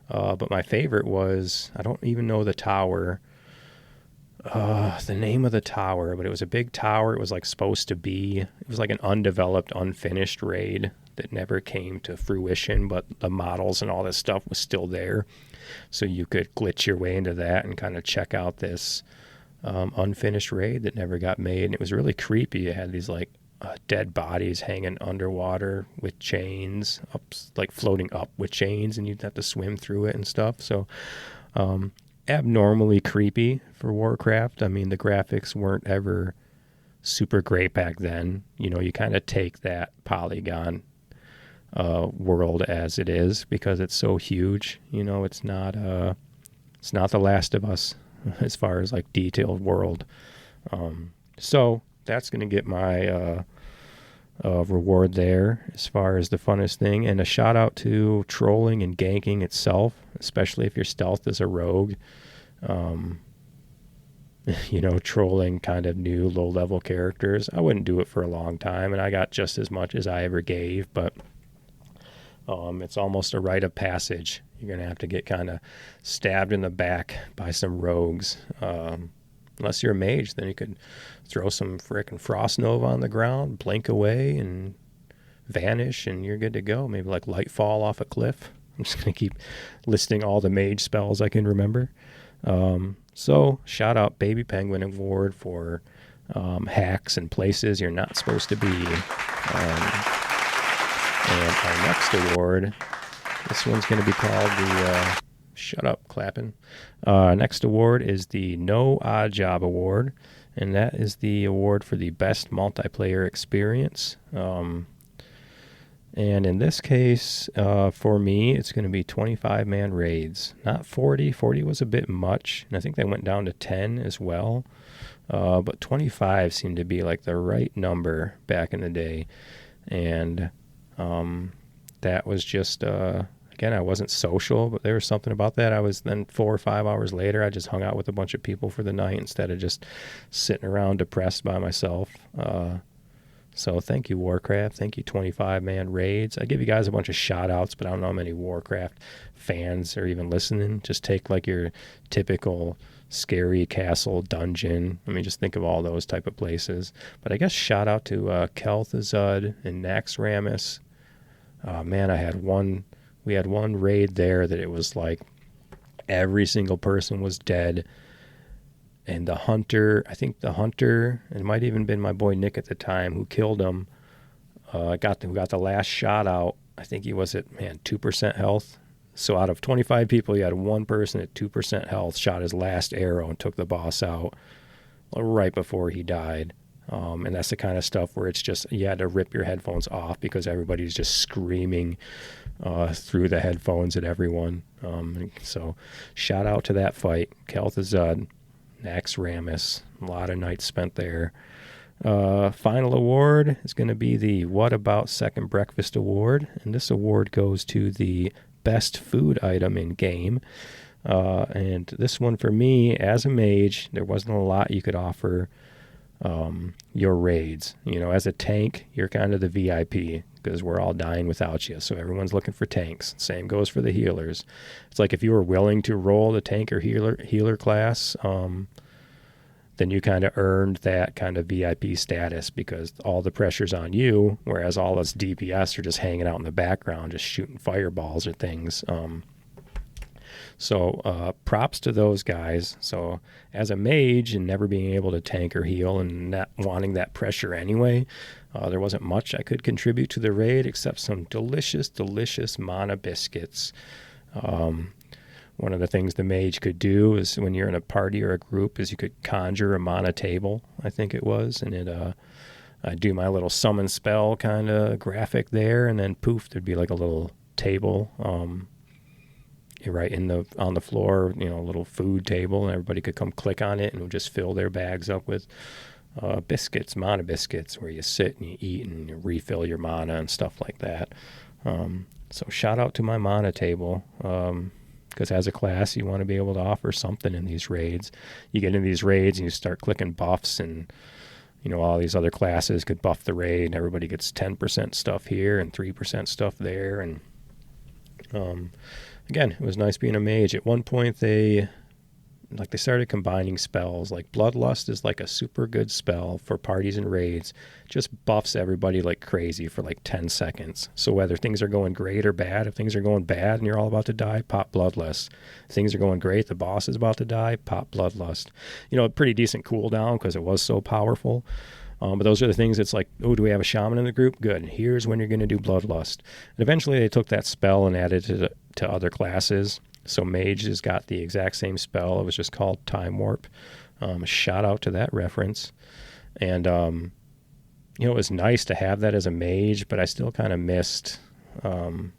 But my favorite was, I don't even know the tower, the name of the tower, but it was a big tower. It was like supposed to be, it was like an undeveloped, unfinished raid that never came to fruition, but the models and all this stuff was still there. So you could glitch your way into that and kind of check out this unfinished raid that never got made. And it was really creepy. It had these like dead bodies hanging underwater with chains, like floating up with chains, and you'd have to swim through it and stuff. So abnormally creepy for Warcraft. I mean, the graphics weren't ever super great back then. You kind of take that polygon world as it is because it's so huge. It's not The Last of Us as far as like detailed world. So that's going to get my reward there as far as the funnest thing. And a shout out to trolling and ganking itself, especially if you're stealthed as a rogue. Trolling kind of new low-level characters. I wouldn't do it for a long time, and I got just as much as I ever gave, but it's almost a rite of passage. You're going to have to get kind of stabbed in the back by some rogues Unless you're a mage, then you could throw some frickin' Frost Nova on the ground, blink away, and vanish, and you're good to go. Maybe like light fall off a cliff. I'm just going to keep listing all the mage spells I can remember. So shout out Baby Penguin Award for hacks and places you're not supposed to be. And our next award, this one's going to be called the shut up clapping. Next award is the No Odd Job Award, and that is the award for the best multiplayer experience. And in this case, for me, it's going to be 25-man raids, not 40. 40 was a bit much, and I think they went down to 10 as well. But 25 seemed to be like the right number back in the day. And that was just, again, I wasn't social, but there was something about that. I was then 4 or 5 hours later, I just hung out with a bunch of people for the night instead of just sitting around depressed by myself. So thank you, Warcraft. Thank you, 25-man raids. I give you guys a bunch of shout-outs, but I don't know how many Warcraft fans are even listening. Just take like your typical scary castle dungeon. I mean, just think of all those type of places. But I guess shout-out to Kel'Thuzad and Naxxramas. Man, we had one raid there that it was like every single person was dead. And the hunter, it might even been my boy Nick at the time who killed him, who got the last shot out. I think he was at, 2% health. So out of 25 people, you had one person at 2% health, shot his last arrow and took the boss out right before he died. And that's the kind of stuff where it's just, you had to rip your headphones off because everybody's just screaming through the headphones at everyone. So shout out to that fight, Kel'Thuzad. Naxxramas, a lot of nights spent there. Final award is going to be the What About Second Breakfast Award, and this award goes to the best food item in game. And this one for me, as a mage, there wasn't a lot you could offer your raids. You know, as a tank, you're kind of the VIP because we're all dying without you, so everyone's looking for tanks. Same goes for the healers. It's like if you were willing to roll the tank or healer class, then you kind of earned that kind of VIP status because all the pressure's on you, whereas all us DPS are just hanging out in the background, just shooting fireballs or things. So props to those guys. So as a mage and never being able to tank or heal and not wanting that pressure anyway, there wasn't much I could contribute to the raid except some delicious, delicious mana biscuits. One of the things the mage could do is when you're in a party or a group is you could conjure a mana table, I think it was, and I'd do my little summon spell kind of graphic there, and then poof, there'd be like a little table right on the floor, a little food table, and everybody could come click on it and it would just fill their bags up with biscuits, mana biscuits, where you sit and you eat and you refill your mana and stuff like that. So shout out to my mana table. Because as a class, you want to be able to offer something in these raids. You get in these raids and you start clicking buffs, and all these other classes could buff the raid, and everybody gets 10% stuff here and 3% stuff there. And again, it was nice being a mage. At one point, they started combining spells. Like Bloodlust is like a super good spell for parties and raids. Just buffs everybody like crazy for like 10 seconds. So whether things are going great or bad, if things are going bad and you're all about to die, pop Bloodlust. If things are going great, the boss is about to die, pop Bloodlust. A pretty decent cooldown because it was so powerful. But those are the things it's like, oh, do we have a shaman in the group? Good. Here's when you're going to do Bloodlust. And eventually they took that spell and added it to other classes. So Mage has got the exact same spell. It was just called Time Warp. A shout out to that reference. And, it was nice to have that as a mage, but I still kind of missed a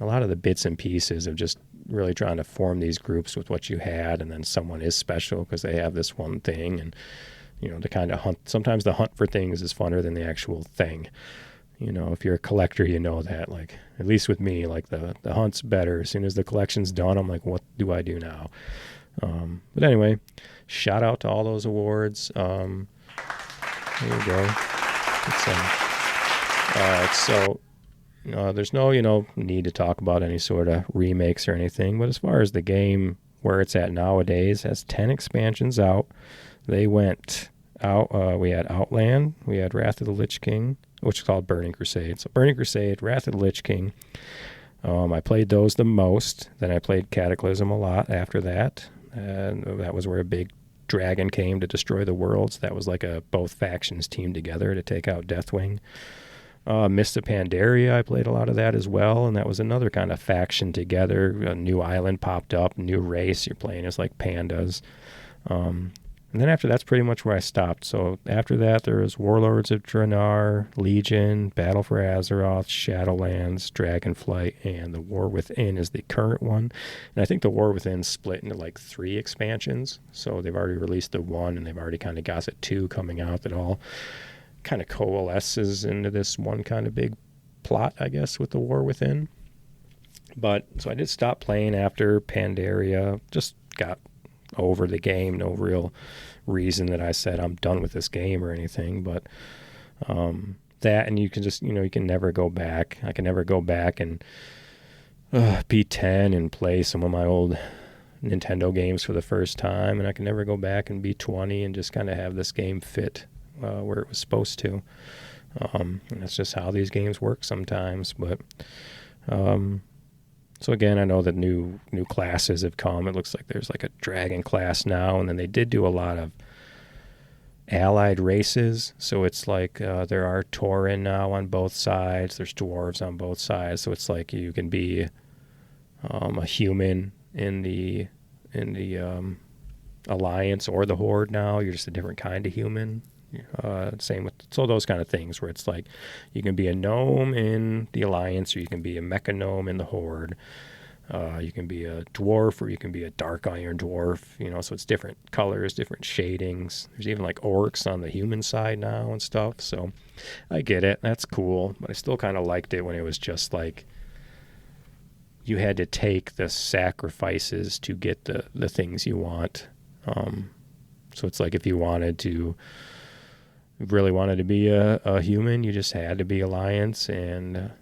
lot of the bits and pieces of just really trying to form these groups with what you had, and then someone is special because they have this one thing. And, the kind of hunt, sometimes the hunt for things is funner than the actual thing. If you're a collector, that, like, at least with me, like the hunt's better. As soon as the collection's done, I'm like, what do I do now? But anyway, shout out to all those awards. There you go. All right. So, there's no, need to talk about any sort of remakes or anything, but as far as the game where it's at nowadays. It has 10 expansions out. They went out, we had Outland, we had Wrath of the Lich King, which is called Burning Crusade. So Burning Crusade, Wrath of the Lich King. I played those the most. Then I played Cataclysm a lot after that. And that was where a big dragon came to destroy the worlds. That was like both factions teamed together to take out Deathwing. Mist of Pandaria, I played a lot of that as well, and that was another kind of faction together. A new island popped up, new race. You're playing as like pandas. And then after that's pretty much where I stopped. So after that, there was Warlords of Draenor, Legion, Battle for Azeroth, Shadowlands, Dragonflight, and The War Within is the current one. And I think The War Within split into like 3 expansions. So they've already released the 1, and they've already kind of got it 2 coming out that all kind of coalesces into this one kind of big plot, I guess, with The War Within. But so I did stop playing after Pandaria. Just got over the game. No real reason that I said I'm done with this game or anything, but that, and you can just, you can never go back. I can never go back and be 10 and play some of my old Nintendo games for the first time, and I can never go back and be 20 and just kind of have this game fit where it was supposed to. And that's just how these games work sometimes. But so again, I know that new classes have come. It looks like there's like a dragon class now, and then they did do a lot of allied races. So it's like there are Tauren now on both sides. There's dwarves on both sides. So it's like you can be a human in the Alliance or the Horde now. You're just a different kind of human. Same with those kind of things where it's like you can be a gnome in the Alliance, or you can be a mecha gnome in the Horde. You can be a dwarf, or you can be a dark iron dwarf. So it's different colors, different shadings. There's even like orcs on the human side now and stuff. So I get it. That's cool. But I still kind of liked it when it was just like you had to take the sacrifices to get the things you want. So it's like if you really wanted to be a human, you just had to be Alliance and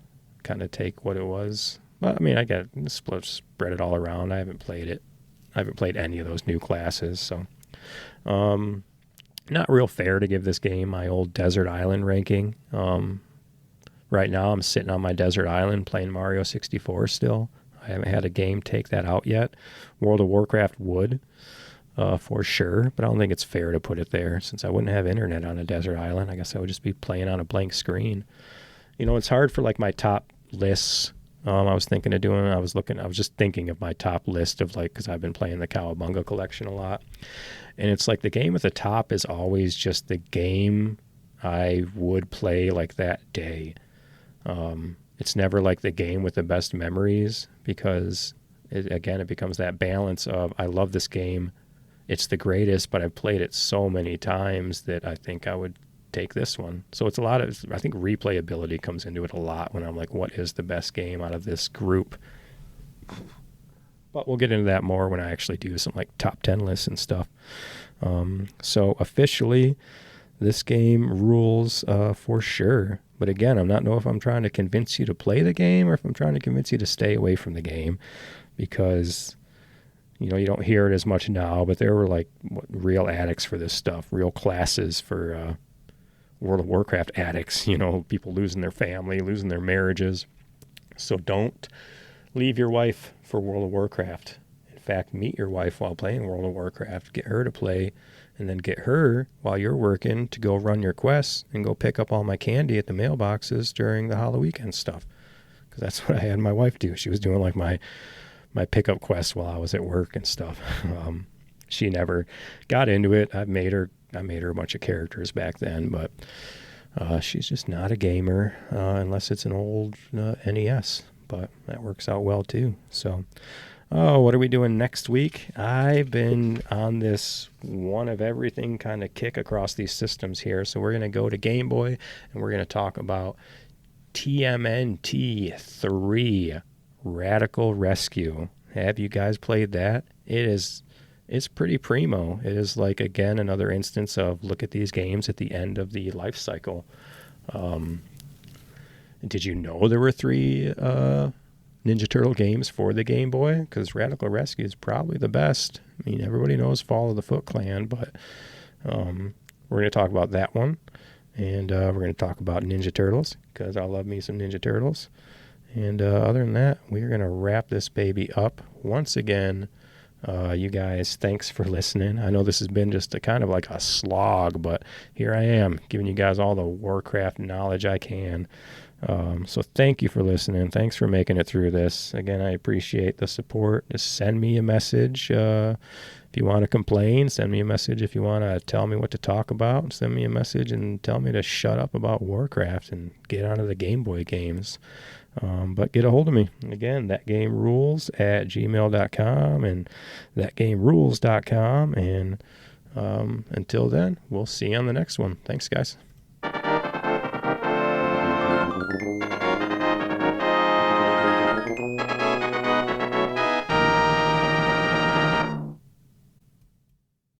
kind of take what it was. But I mean, I got spread it all around. I haven't played it. I haven't played any of those new classes, so not real fair to give this game my old Desert Island ranking. Right now, I'm sitting on my Desert Island playing Mario 64 still. I haven't had a game take that out yet. World of Warcraft would. For sure, but I don't think it's fair to put it there since I wouldn't have internet on a desert island. I guess I would just be playing on a blank screen. It's hard for like my top lists. I was just thinking of my top list of like, because I've been playing the Cowabunga collection a lot. And it's like the game at the top is always just the game I would play like that day. It's never like the game with the best memories because, it becomes that balance of I love this game. It's the greatest, but I've played it so many times that I think I would take this one. So it's I think replayability comes into it a lot when I'm like, what is the best game out of this group? But we'll get into that more when I actually do some like top 10 lists and stuff. So officially, this game rules for sure. But again, I'm not know if I'm trying to convince you to play the game or if I'm trying to convince you to stay away from the game, because you don't hear it as much now, but there were like real addicts for this stuff, real classes for World of Warcraft addicts, people losing their family, losing their marriages. So don't leave your wife for World of Warcraft. In fact, meet your wife while playing World of Warcraft, get her to play, and then get her while you're working to go run your quests and go pick up all my candy at the mailboxes during the Halloween weekend stuff. Because that's what I had my wife do. She was doing like my pickup quest while I was at work and stuff. She never got into it. I made her a bunch of characters back then, but she's just not a gamer unless it's an old NES, but that works out well too. So what are we doing next week? I've been on this one of everything kind of kick across these systems here. So we're going to go to Game Boy and we're going to talk about TMNT 3 Radical Rescue. Have you guys played that? It's pretty primo. It is like, again, another instance of look at these games at the end of the life cycle. Did you know there were 3 Ninja Turtle games for the Game Boy, because Radical Rescue is probably the best. I mean, everybody knows Fall of the Foot Clan, but we're going to talk about that one. And we're going to talk about Ninja Turtles, because I love me some Ninja Turtles. And other than that, we're going to wrap this baby up. Once again, you guys, thanks for listening. I know this has been just a kind of like a slog, but here I am giving you guys all the Warcraft knowledge I can. So thank you for listening. Thanks for making it through this. Again, I appreciate the support. Just send me a message if you want to complain. Send me a message if you want to tell me what to talk about. Send me a message and tell me to shut up about Warcraft and get onto the Game Boy games. But get a hold of me. Again, thatgamerules@gmail.com and thatgamerules.com. And until then, we'll see you on the next one. Thanks, guys.